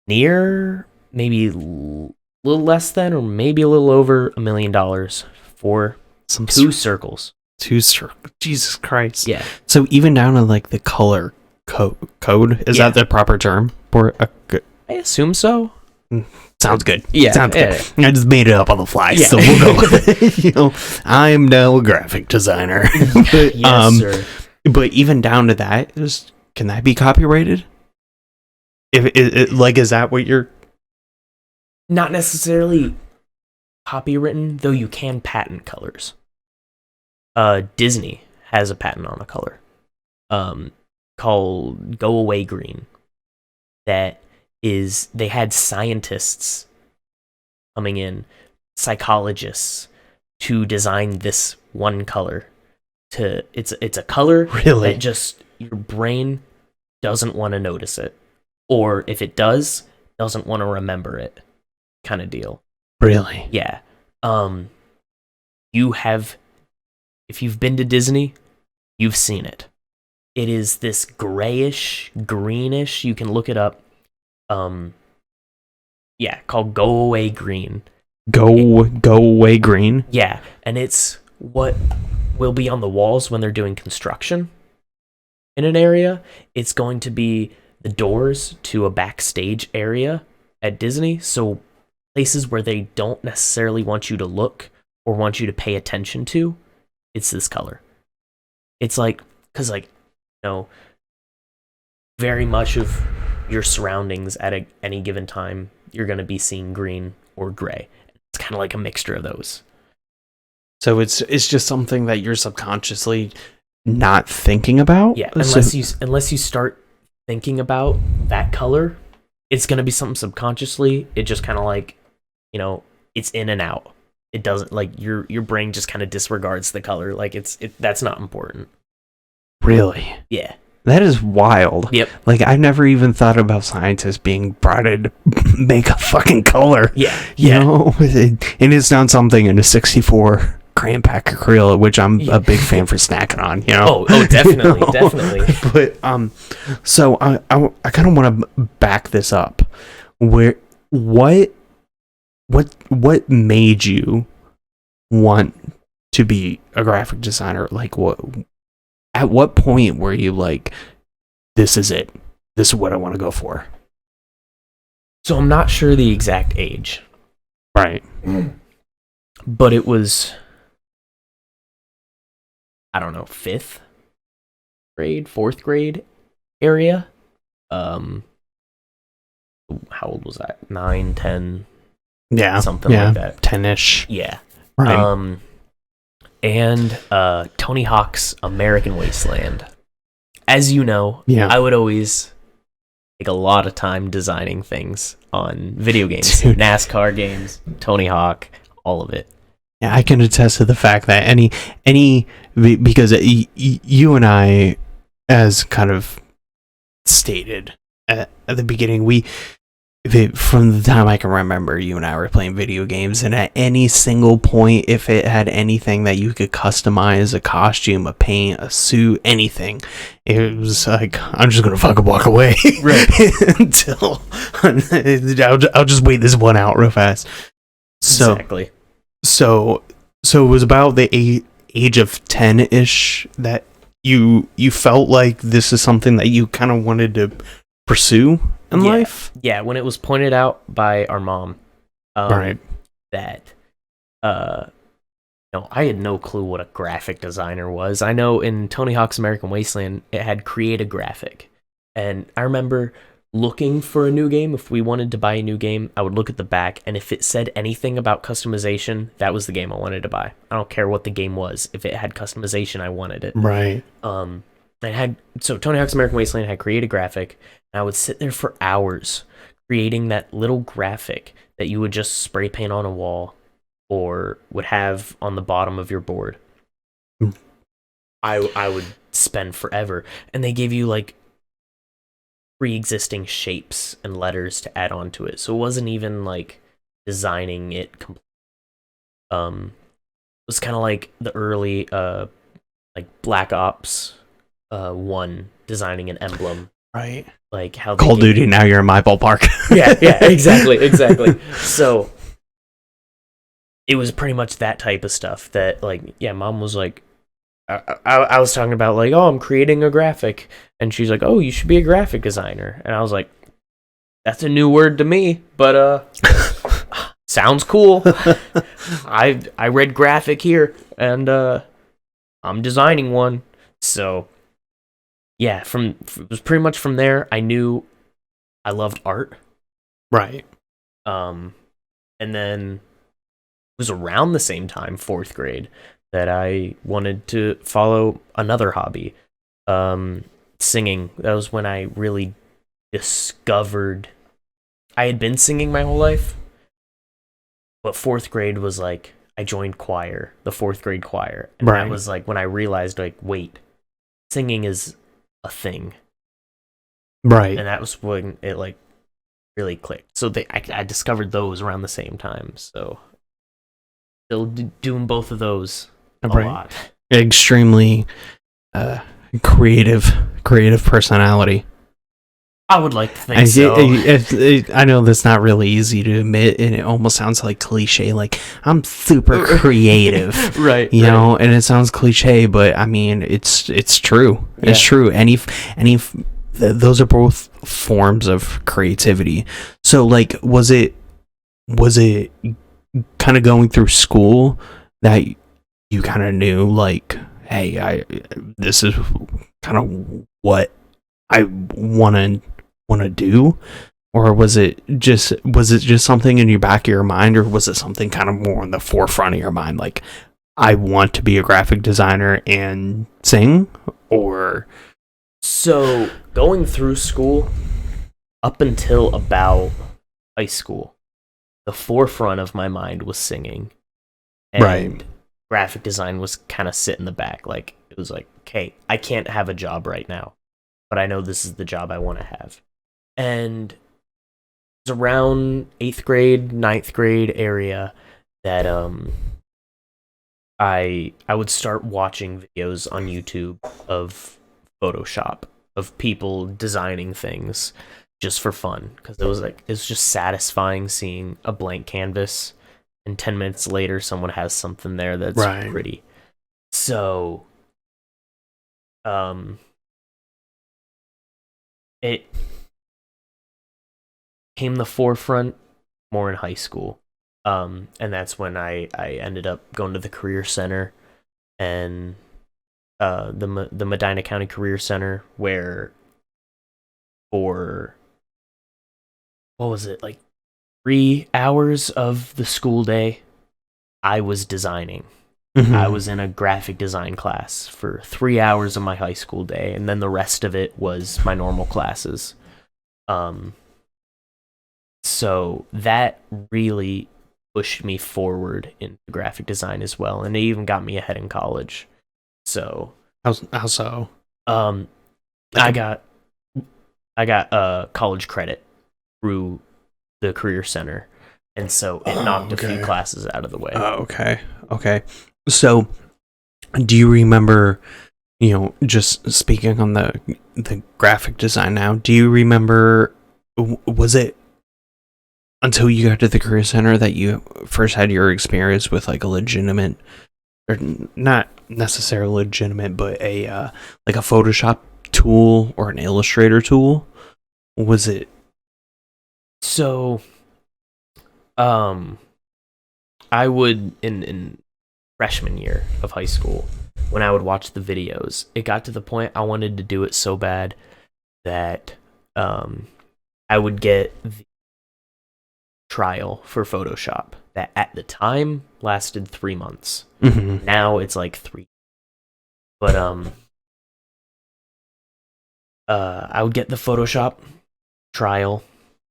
near, maybe a little less than, or maybe a little over $1 million for Some two circles. Jesus Christ. Yeah. So even down to like the color code, is that the proper term for a? I assume so. Sounds good. Yeah. Sounds good. I just made it up on the fly, Yeah. so we'll go with it. I'm now a graphic designer. But, Yes, sir. But even down to that, can that be copyrighted? Is that what you're? Not necessarily copywritten, though you can patent colors. Disney has a patent on a color called Go Away Green. That is, they had scientists coming in, psychologists, to design this one color. It's a color Really? that just your brain doesn't want to notice it, or if it doesn't want to remember it, kind of deal. Really? Yeah. If you've been to Disney, you've seen it. It is this grayish, greenish, you can look it up. Called Go Away Green. Go away green? Yeah, and it's what will be on the walls when they're doing construction in an area. It's going to be the doors to a backstage area at Disney, so places where they don't necessarily want you to look or want you to pay attention to, it's this color. It's like, because very much of your surroundings at any given time, you're going to be seeing green or gray. It's kind of like a mixture of those. So it's just something that you're subconsciously not thinking about? Yeah, unless you start thinking about that color, it's going to be something subconsciously. It just kind of like, it's in and out. It doesn't, like, your brain just kind of disregards the color. Like, that's not important. Really? Yeah. That is wild. Yep. Like, I've never even thought about scientists being brought in to make a fucking color. Yeah. You know? And it's not something in a 64 crayon pack acrylic, which I'm a big fan for snacking on, Oh, definitely, definitely. But, so I kind of want to back this up. What made you want to be a graphic designer? Like, at what point were you like, this is it? This is what I want to go for? So I'm not sure the exact age. Right. But it was, I don't know, 5th grade, 4th grade area. How old was I? 9, 10. Yeah. Something like that. 10-ish. Yeah. Right. And Tony Hawk's American Wasteland. As you know, yeah. I would always take a lot of time designing things on video games, Dude. NASCAR games, Tony Hawk, all of it. Yeah, I can attest to the fact that because you and I, as kind of stated at the beginning, from the time I can remember, you and I were playing video games, and at any single point, if it had anything that you could customize, a costume, a paint, a suit, anything, it was like, I'm just gonna fucking walk away. Right. Until I'll just wait this one out real fast. So, exactly. So it was about the age of 10-ish that you felt like this is something that you kind of wanted to pursue in life? Yeah, when it was pointed out by our mom, right, that I had no clue what a graphic designer was. I know in Tony Hawk's American Wasteland, it had create a graphic, and I remember looking for a new game. If we wanted to buy a new game, I would look at the back, and if it said anything about customization, that was the game I wanted to buy. I don't care what the game was. If it had customization, I wanted it. Right. Tony Hawk's American Wasteland had create a graphic, and I would sit there for hours creating that little graphic that you would just spray paint on a wall or would have on the bottom of your board. I would spend forever, and they gave you like pre-existing shapes and letters to add on to it, so it wasn't even like designing it completely. It was kind of like the early like Black Ops 1 designing an emblem, right? Like how Call of Duty, now you're in my ballpark. yeah, exactly. So it was pretty much that type of stuff that, like, yeah, mom was like, I was talking about, like, oh, I'm creating a graphic, and she's like, oh, you should be a graphic designer, and I was like, that's a new word to me, but sounds cool. I read graphic here, and I'm designing one. So yeah, it was pretty much from there I knew I loved art. Right. And then it was around the same time, 4th grade, that I wanted to follow another hobby, singing. That was when I really discovered I had been singing my whole life, but 4th grade was like I joined choir, the 4th grade choir, and right. That was like when I realized, like, wait, singing is a thing. Right. And that was when it like really clicked. So I discovered those around the same time. So still doing both of those a lot. Extremely creative personality. I would like to think so. I know that's not really easy to admit, and it almost sounds like cliche. Like, I'm super creative, right? You know, and it sounds cliche, but I mean, it's true. Yeah. It's true. Those are both forms of creativity. So, like, was it kind of going through school that you kind of knew, like, hey, this is kind of what I want to do, or was it just something in your back of your mind, or was it something kind of more in the forefront of your mind, like, I want to be a graphic designer and sing? Or so going through school up until about high school, the forefront of my mind was singing, and graphic design was kind of sit in the back. Like, it was like, okay, I can't have a job right now, but I know this is the job I want to have. And it was around 8th grade, 9th grade area that I would start watching videos on YouTube of Photoshop, of people designing things just for fun, because it was just satisfying seeing a blank canvas and 10 minutes later someone has something there that's pretty. So it came the forefront more in high school, and that's when I ended up going to the Career Center, and the Medina County Career Center, where for what was it, like 3 hours of the school day I was designing. I was in a graphic design class for 3 hours of my high school day, and then the rest of it was my normal classes. So that really pushed me forward in graphic design as well, and it even got me ahead in college. So how so? I got college credit through the Career Center, and so it knocked a few classes out of the way. Okay. So, do you remember, just speaking on the graphic design now, do you remember, was it until you got to the Career Center that you first had your experience with, like, a legitimate, or not necessarily legitimate, but a like a Photoshop tool or an Illustrator tool? Was it? So, I would, in freshman year of high school, when I would watch the videos, it got to the point I wanted to do it so bad that I would get the trial for Photoshop that at the time lasted 3 months. Now it's like 3. But I would get the Photoshop trial,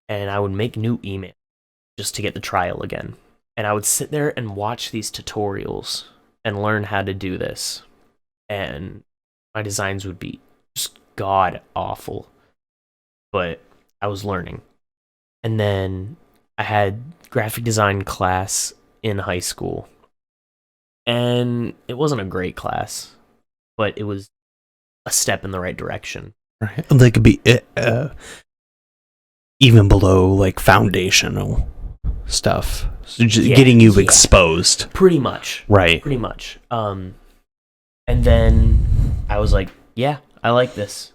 and I would make new emails just to get the trial again. And I would sit there and watch these tutorials and learn how to do this. And my designs would be just god awful. But I was learning. And then I had graphic design class in high school. And it wasn't a great class, but it was a step in the right direction. Right. Like, could be even below, like, foundational stuff. So just getting you exposed. Pretty much. Right. Pretty much. And then I was like, yeah, I like this.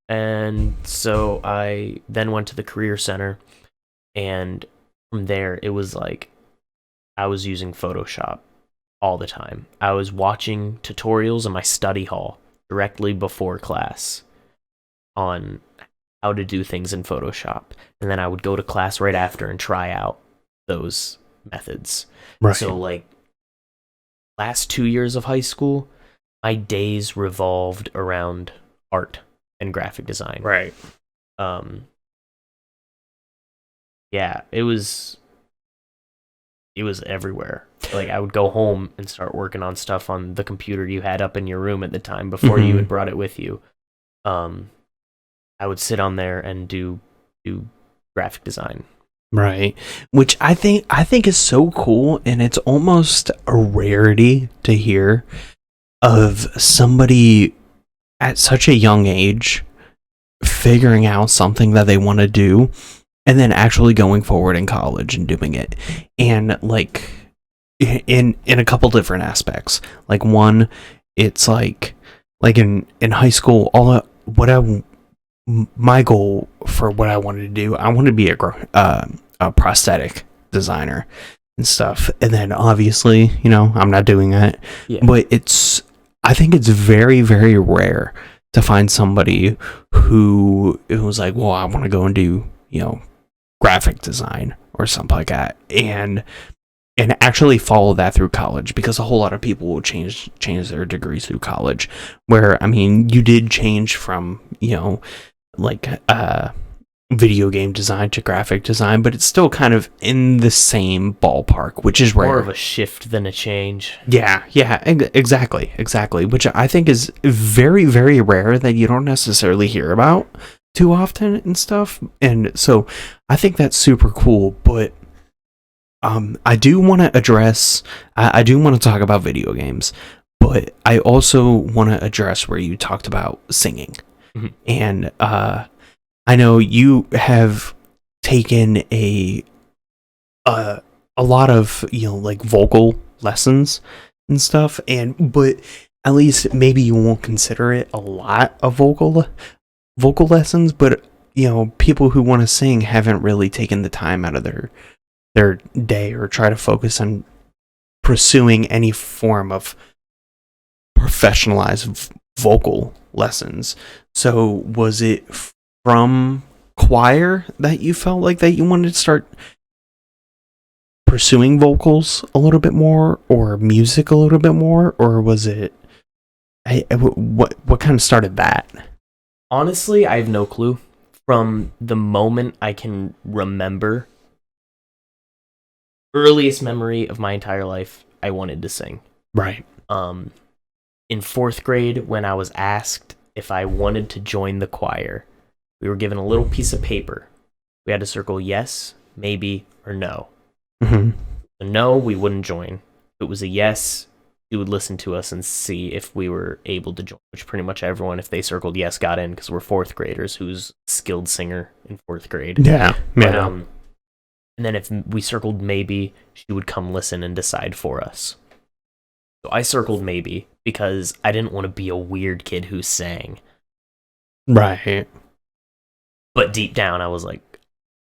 And so I then went to the Career Center, and from there it was like I was using Photoshop all the time. I was watching tutorials in my study hall directly before class on how to do things in Photoshop, and then I would go to class right after and try out those methods. Right. So, like, last 2 years of high school, my days revolved around art and graphic design. Right. Yeah, it was everywhere. Like, I would go home and start working on stuff on the computer you had up in your room at the time before you had brought it with you. I would sit on there and do graphic design. Right. Which I think is so cool, and it's almost a rarity to hear of somebody at such a young age figuring out something that they want to do and then actually going forward in college and doing it. And like in a couple different aspects. Like one, it's like in high school, my goal for what I wanted to do, I wanted to be a prosthetic designer and stuff. And then obviously, I'm not doing that. Yeah. But I think it's very, very rare to find somebody who was like, well, I want to go and do, graphic design or something like that. And actually follow that through college, because a whole lot of people will change their degrees through college, where, I mean, you did change from, video game design to graphic design, but it's still kind of in the same ballpark, which is rare. More of a shift than a change. Yeah, exactly. Which I think is very, very rare, that you don't necessarily hear about too often and stuff. And so I think that's super cool. But I do want to address, I do want to talk about video games, but I also want to address where you talked about singing. Mm-hmm. And I know you have taken a lot of, like vocal lessons and stuff, but at least maybe you won't consider it a lot of vocal lessons, but people who want to sing haven't really taken the time out of their day or try to focus on pursuing any form of professionalized vocal lessons. So was it from choir that you felt like that you wanted to start pursuing vocals a little bit more, or music a little bit more, or was it what kind of started that? Honestly, I have no clue. From the moment I can remember, earliest memory of my entire life, I wanted to sing. Right. In 4th grade, when I was asked if I wanted to join the choir, we were given a little piece of paper. We had to circle yes, maybe, or no. Mm-hmm. So no, we wouldn't join. If it was a yes, you would listen to us and see if we were able to join, which pretty much everyone, if they circled yes, got in, because we're 4th graders. Who's a skilled singer in 4th grade? Yeah. But, and then if we circled maybe, she would come listen and decide for us. So I circled maybe because I didn't want to be a weird kid who sang. Right. But deep down, I was like,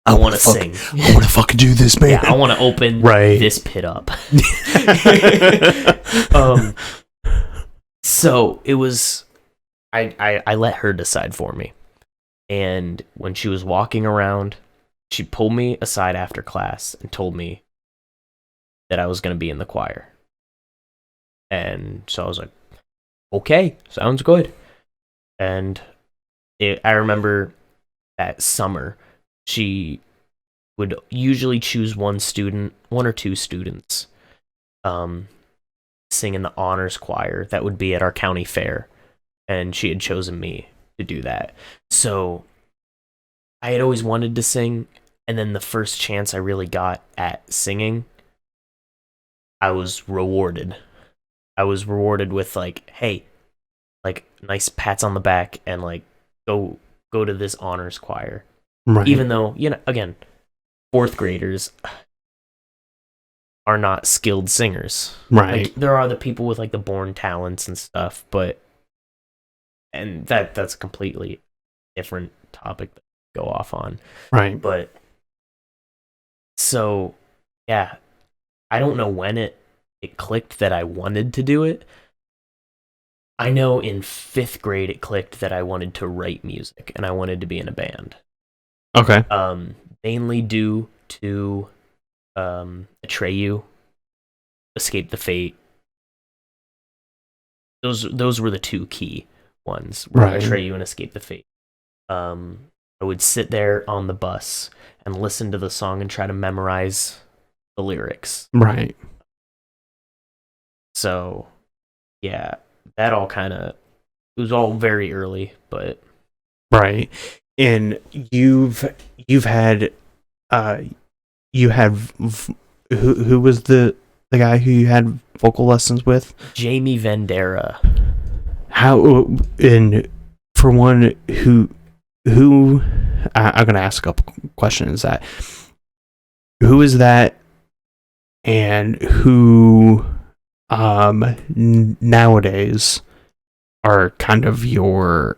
I want to sing. I want to fucking do this, man. Yeah, I want to open this pit up. So it was, I let her decide for me. And when she was walking around, she pulled me aside after class and told me that I was going to be in the choir. And so I was like, okay, sounds good. And I remember that summer, she would usually choose one or two students, sing in the honors choir that would be at our county fair. And she had chosen me to do that. So I had always wanted to sing. And then the first chance I really got at singing, I was rewarded. I was rewarded with like, hey, like nice pats on the back and like go to this honors choir. Right. Even though, again, 4th graders are not skilled singers. Right. Like, there are the people with like the born talents and stuff, and that's a completely different topic to go off on. Right. But so yeah, I don't know when it clicked that I wanted to do it. I know in 5th grade it clicked that I wanted to write music and I wanted to be in a band. Okay. Mainly due to Thankyou, Escape the Fate. Those were the two key ones. Right. Thankyou and Escape the Fate. I would sit there on the bus and listen to the song and try to memorize the lyrics. Right. So, yeah, that all kind of was all very early, but Right. And you've had who was the guy who you had vocal lessons with? Jamie Vendera. How, and for one, who I'm gonna ask a couple questions. That who is that, and who nowadays are kind of your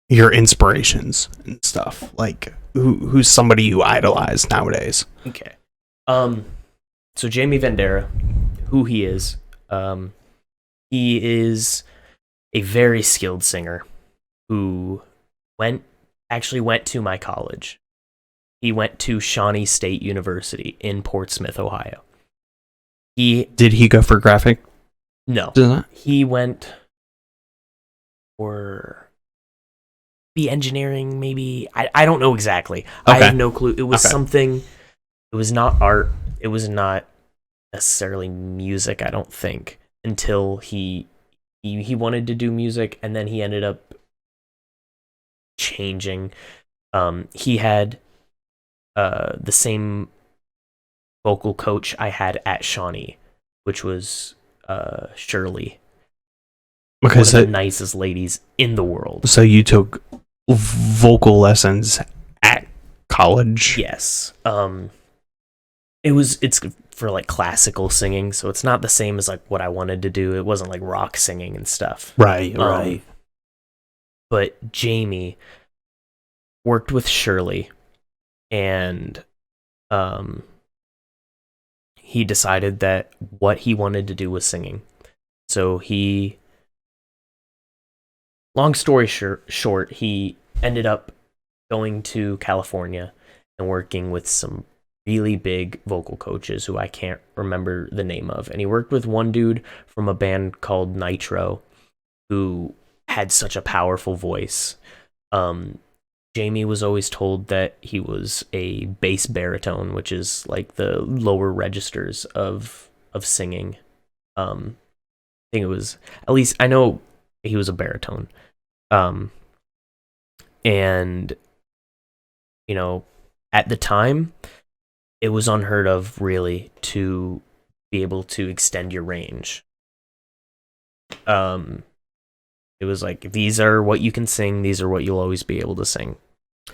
inspirations and stuff, like who's somebody you idolize nowadays? Okay. So Jamie Vendera, who he is a very skilled singer who went to my college. He went to Shawnee State University in Portsmouth, Ohio. Did he go for graphic? No. Design? He went for the engineering, maybe. I don't know exactly. Okay. I have no clue. It was Okay. something. It was not art. It was not necessarily music, I don't think, until he wanted to do music, and then he ended up changing. He had the same vocal coach I had at Shawnee, which was Shirley. One of the nicest ladies in the world. So you took vocal lessons at college? Yes. It's for like classical singing, so it's not the same as like what I wanted to do. It wasn't like rock singing and stuff. Right. But Jamie worked with Shirley, and he decided that what he wanted to do was singing. So long story short, he ended up going to California and working with some really big vocal coaches who I can't remember the name of. And he worked with one dude from a band called Nitro who had such a powerful voice. Jamie was always told that he was a bass baritone, which is like the lower registers of singing. I think it was, at least I know he was a baritone. And at the time, it was unheard of, really, to be able to extend your range. It was like, these are what you can sing, these are what you'll always be able to sing.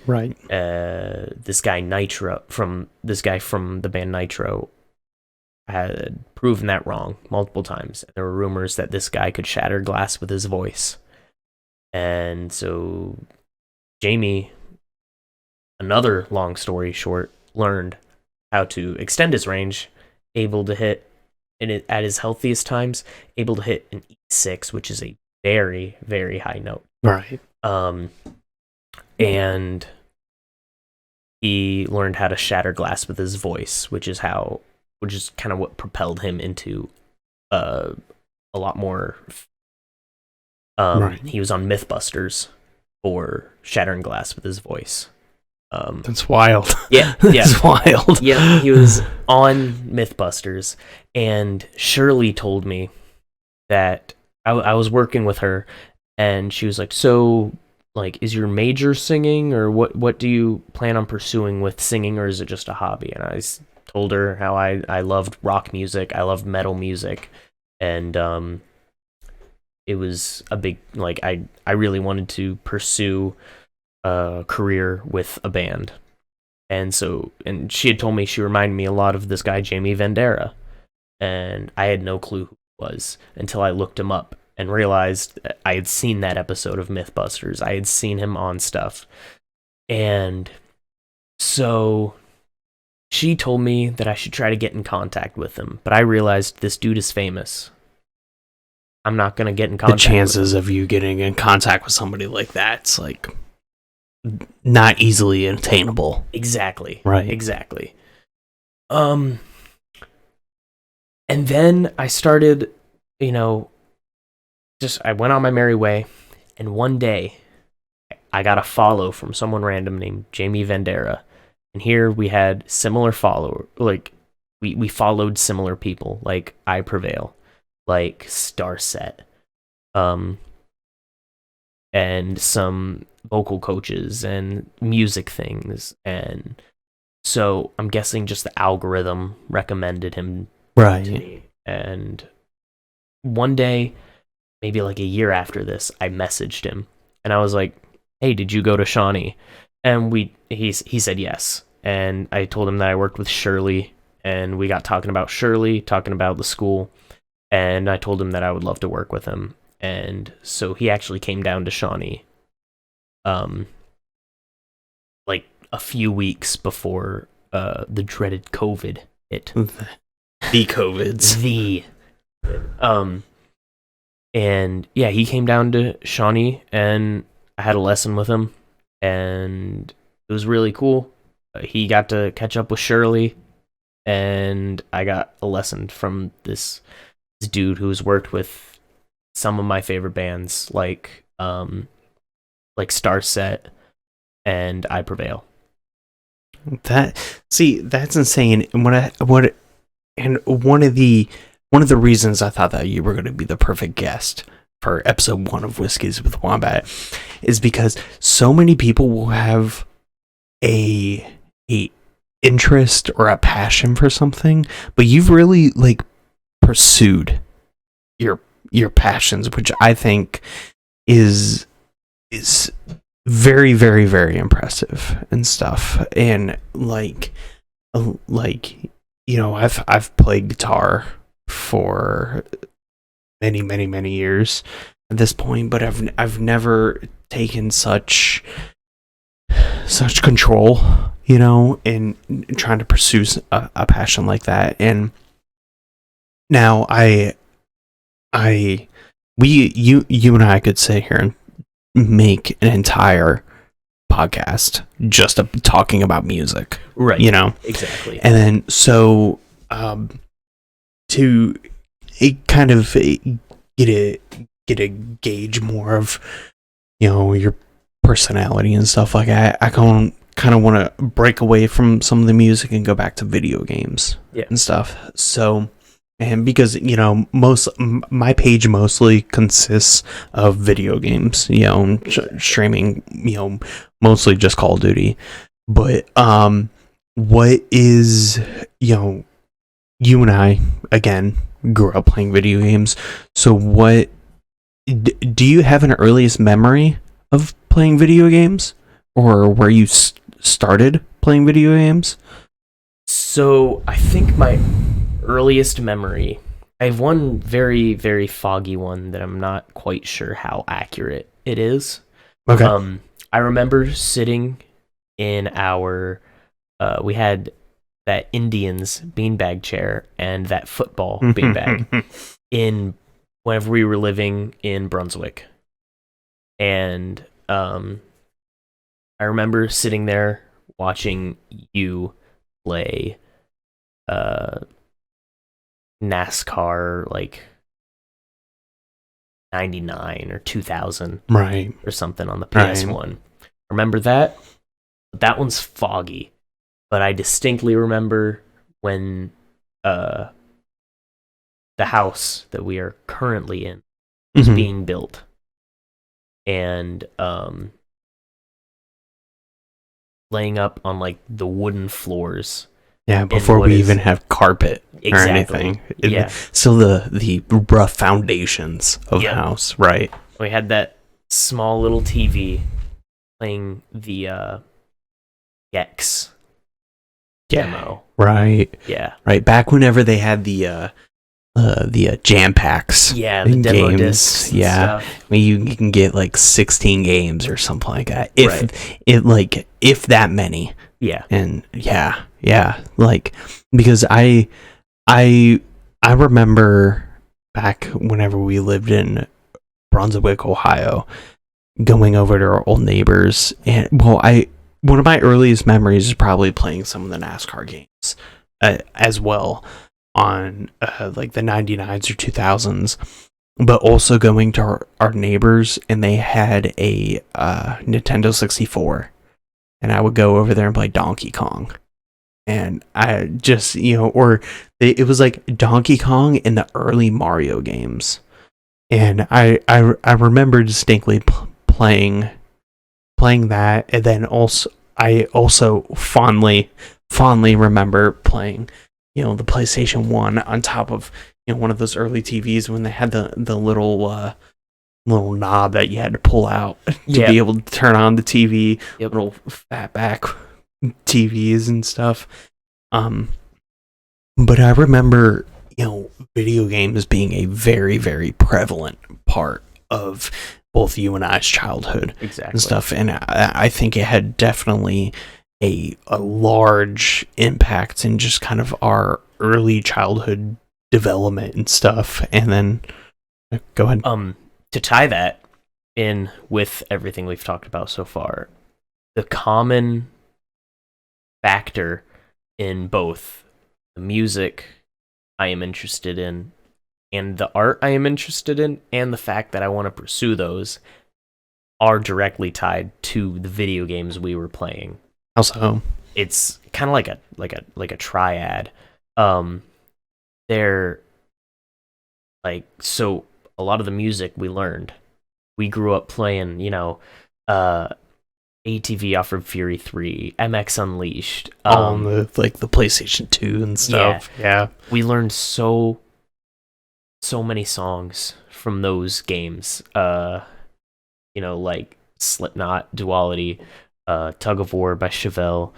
Right. This guy from the band Nitro had proven that wrong multiple times. There were rumors that this guy could shatter glass with his voice. And so Jamie, another long story short, learned how to extend his range, able to hit, at his healthiest times, able to hit an E6, which is a very, very high note. Right. And he learned how to shatter glass with his voice, which is kind of what propelled him into a lot more. Right. He was on Mythbusters for shattering glass with his voice. That's wild. Yeah. That's wild. Yeah, he was on Mythbusters, and Shirley told me that I was working with her, and she was like, so, like, is your major singing, or what do you plan on pursuing with singing, or is it just a hobby? And I told her how I loved rock music, I loved metal music, and it was a big, like, I really wanted to pursue a career with a band. And she had told me, she reminded me a lot of this guy Jamie Vendera, and I had no clue who he was until I looked him up and realized that I had seen that episode of Mythbusters. I had seen him on stuff. And so she told me that I should try to get in contact with him, but I realized this dude is famous. I'm not going to get in contact. The chances of you getting in contact with somebody like that's like not easily attainable. Exactly. Right. Exactly. And then I started, I went on my merry way, and one day I got a follow from someone random named Jamie Vendera. And here we had similar follower, like we followed similar people, like I Prevail, like Starset, and some vocal coaches and music things. And so I'm guessing just the algorithm recommended him to me. And one day, maybe like a year after this, I messaged him and I was like, "Hey, did you go to Shawnee?" And he said yes. And I told him that I worked with Shirley, and we got talking about Shirley, talking about the school, and I told him that I would love to work with him. And so he actually came down to Shawnee, like a few weeks before the dreaded COVID hit. The COVIDs. And yeah, he came down to Shawnee, and I had a lesson with him, and it was really cool. He got to catch up with Shirley, and I got a lesson from this dude who's worked with some of my favorite bands, like Starset and I Prevail. That's insane. And one of the reasons I thought that you were going to be the perfect guest for episode 1 of Whiskeys with Wombat is because so many people will have a interest or a passion for something, but you've really like pursued your passions, which I think is very, very, very impressive and stuff. And like I've played guitar for many, many, many years at this point, but I've never taken such control, in trying to pursue a passion like that. And now you and I could sit here and make an entire podcast just talking about music, right? Exactly. And then so to kind of get a gauge more of your personality and stuff like that, I kind of want to break away from some of the music and go back to video games and stuff. So, and because my page mostly consists of video games, streaming, mostly just Call of Duty. But what is you and I again grew up playing video games. So what do you have an earliest memory of playing video games, or where you started playing video games? So I think my earliest memory, I have one very, very foggy one that I'm not quite sure how accurate it is. Okay. I remember sitting in our we had that Indians beanbag chair and that football beanbag in whenever we were living in Brunswick. And I remember sitting there watching you play NASCAR, like 99 or 2000, right, or something on the PS1. Right. Remember that? That one's foggy, but I distinctly remember when the house that we are currently in was being built, and laying up on like the wooden floors. Yeah, before we even have carpet or anything. Yeah. So the rough foundations of the house, right? We had that small little TV playing the Gex demo. Right. Yeah. Right. Back whenever they had the jam packs. Yeah, the demo games. Discs. Yeah. I mean, you can get like 16 games or something like that. If that many. Yeah. And yeah, like, because I remember back whenever we lived in Brunswick, Ohio, going over to our old neighbors, and one of my earliest memories is probably playing some of the NASCAR games as well on like the 99s or 2000s, but also going to our neighbors, and they had a Nintendo 64. And I would go over there and play Donkey Kong. And I just, it was like Donkey Kong in the early Mario games. and I remember distinctly playing that, and then I also fondly remember playing, the PlayStation 1 on top of, one of those early TVs when they had the little knob that you had to pull out to be able to turn on the TV, little fatback TVs and stuff. But I remember, video games being a very, very prevalent part of both you and I's childhood and stuff. And I think it had definitely a large impact in just kind of our early childhood development and stuff. And then, go ahead. To tie that in with everything we've talked about so far, the common factor in both the music I am interested in and the art I am interested in, and the fact that I want to pursue those, are directly tied to the video games we were playing. Also, it's kind of like a triad. They're like, so a lot of the music we learned, we grew up playing, ATV Off-Road Fury 3, MX Unleashed, on the PlayStation 2 and stuff. Yeah. We learned so many songs from those games. Like Slipknot, Duality, Tug of War by Chevelle,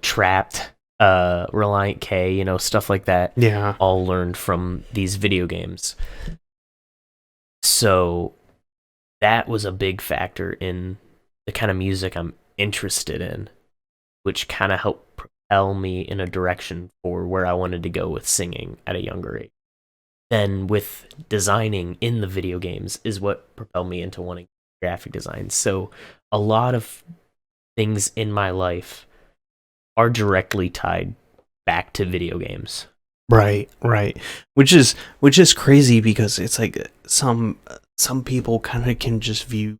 Trapped, Reliant K, stuff like that. Yeah. All learned from these video games. So that was a big factor in the kind of music I'm interested in, which kind of helped propel me in a direction for where I wanted to go with singing at a younger age. Then with designing in the video games is what propelled me into wanting graphic design. So a lot of things in my life are directly tied back to video games. Right. Which is crazy, because it's like some people kind of can just view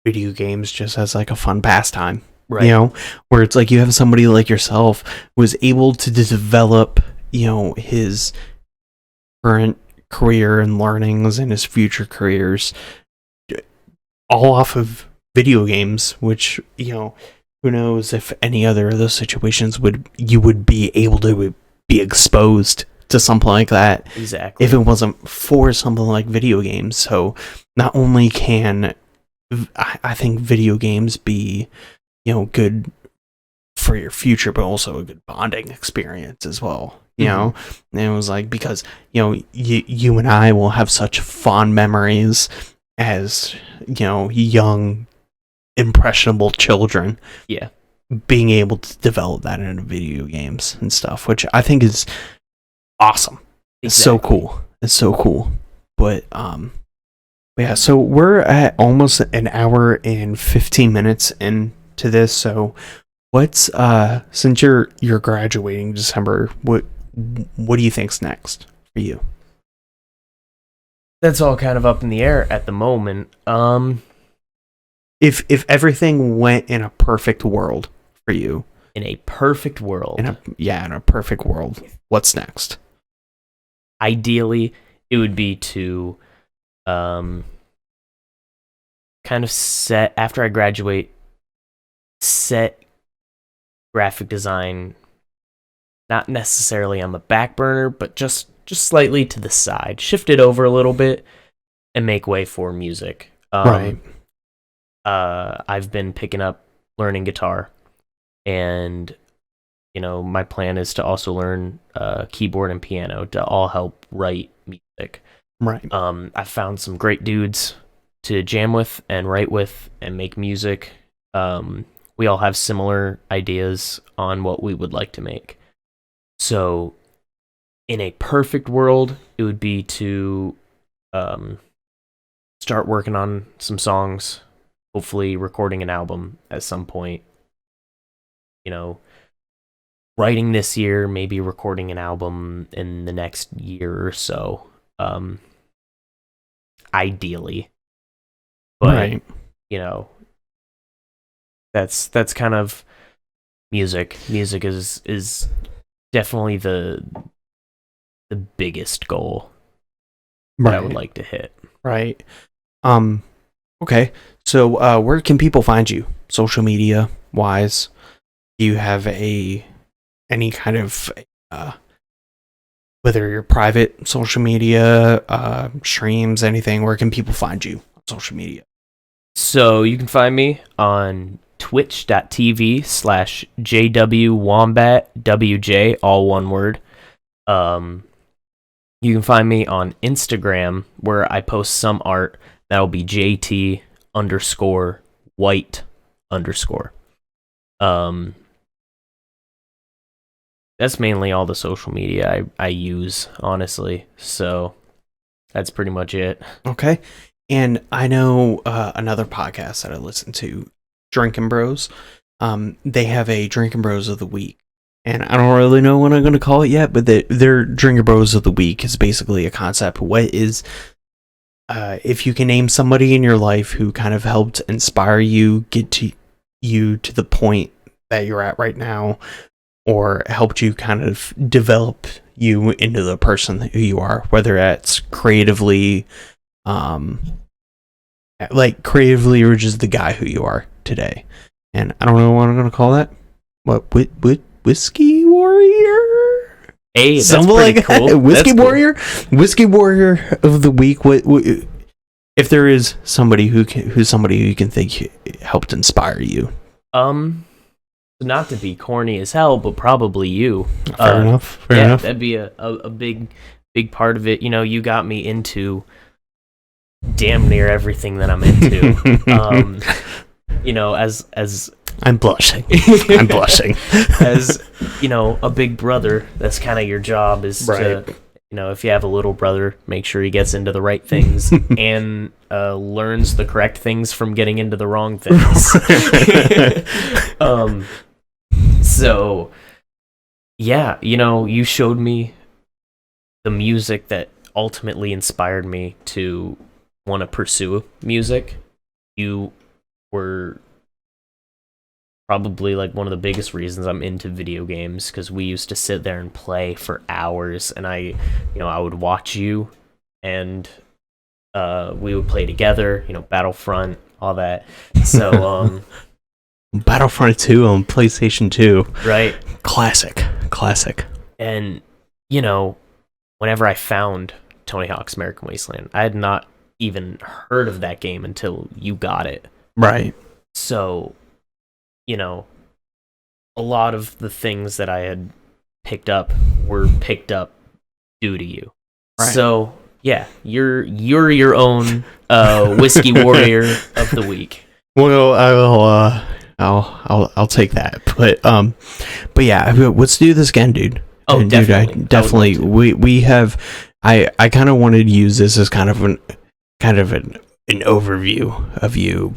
video games just as like a fun pastime. Right. Where it's like you have somebody like yourself who was able to develop, his current career and learnings and his future careers all off of video games, which, who knows if any other of those situations you would be able to be exposed to something like that. Exactly. If it wasn't for something like video games. So not only can I think video games be, good for your future, but also a good bonding experience as well. And it was like, because, you and I will have such fond memories as, young, impressionable children. Yeah. Being able to develop that into video games and stuff, which I think is awesome. It's so cool. But, yeah, so we're at almost an hour and 15 minutes into this. So what's, since you're graduating December, what do you think's next for you? That's all kind of up in the air at the moment. If everything went in a perfect world for you, in a perfect world, in a perfect world, what's next? Ideally, it would be to kind of set, after I graduate, set graphic design not necessarily on the back burner, but just slightly to the side, shift it over a little bit and make way for music. Right. I've been picking up learning guitar, and my plan is to also learn keyboard and piano to all help write music. Right. I've found some great dudes to jam with and write with and make music. We all have similar ideas on what we would like to make. So in a perfect world, it would be to start working on some songs, hopefully recording an album at some point. Writing this year, maybe recording an album in the next year or so. Ideally. But, right. That's kind of music. Music is definitely the the biggest goal that I would like to hit. Right. Okay. So, where can people find you? Social media wise? Do you have any kind of, whether you're private social media, streams, anything, where can people find you on social media? So you can find me on twitch.tv/jwwombatwj, all one word. You can find me on Instagram, where I post some art. That'll be JT_White_. That's mainly all the social media I use, honestly. So that's pretty much it. Okay. And I know another podcast that I listen to, Drinking Bros. They have a Drinking Bros of the Week. And I don't really know what I'm going to call it yet, but their Drinking Bros of the Week is basically a concept. What is, if you can name somebody in your life who kind of helped inspire you, get to you to the point that you're at right now, or helped you kind of develop you into the person who you are, whether that's creatively, creatively, or just the guy who you are today. And I don't know what I'm going to call that. What, Whiskey Warrior? Hey, that's something pretty like cool. That. Whiskey That's Warrior? Cool. Whiskey Warrior of the Week. What, if there is somebody who's somebody who you can think helped inspire you? Not to be corny as hell, but probably you. Fair enough. Fair enough. That'd be a big part of it. You know, you got me into damn near everything that I'm into. You know, as I'm blushing. I'm blushing. As, you know, a big brother, that's kind of your job, is to, you know, if you have a little brother, make sure he gets into the right things and learns the correct things from getting into the wrong things. So, yeah, you know, you showed me the music that ultimately inspired me to want to pursue music. You were probably like one of the biggest reasons I'm into video games, because we used to sit there and play for hours, and I would watch you, and we would play together, you know, Battlefront, all that. So Battlefront 2 on PlayStation 2. Right. Classic. And, you know, whenever I found Tony Hawk's American Wasteland, I had not even heard of that game until you got it. Right. So, you know, a lot of the things that I had picked up were picked up due to you. Right. So, yeah, you're your own Whiskey Warrior of the Week. Well, I'll take that. But yeah, let's do this again, dude. Oh, and definitely. Dude, definitely. We have. I kind of wanted to use this as kind of an overview of you,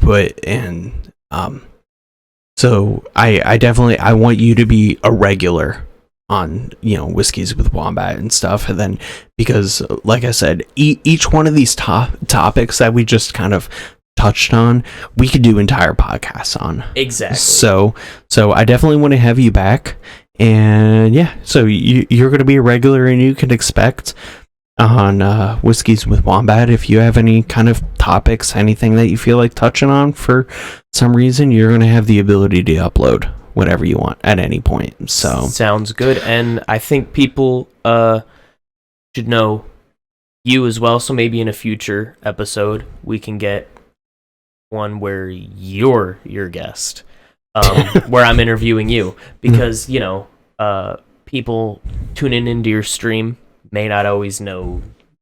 so I want you to be a regular on, you know, Whiskeys with Wombat and stuff, and then, because like I said, each one of these topics that we just kind of touched on, we could do entire podcasts on. Exactly. So I definitely want to have you back, and yeah, so you're going to be a regular, and you can expect on Whiskeys with Wombat, if you have any kind of topics, anything that you feel like touching on for some reason, you're going to have the ability to upload whatever you want at any point. So sounds good. And I think people should know you as well, so maybe in a future episode we can get one where you're your guest, where I'm interviewing you, because you know, people tuning into your stream may not always know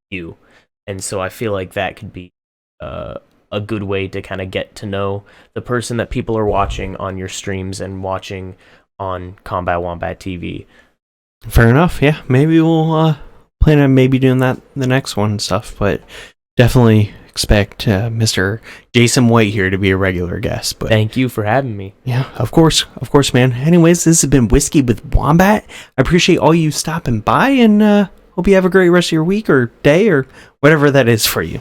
you, and so I feel like that could be a good way to kind of get to know the person that people are watching on your streams and watching on Combat Wombat TV. Fair enough. Yeah, maybe we'll plan on maybe doing that the next one and stuff, but definitely expect Mr. Jason White here to be a regular guest. But thank you for having me. Yeah, of course, man. Anyways, this has been Whiskey with Wombat. I appreciate all you stopping by, and hope you have a great rest of your week or day or whatever that is for you.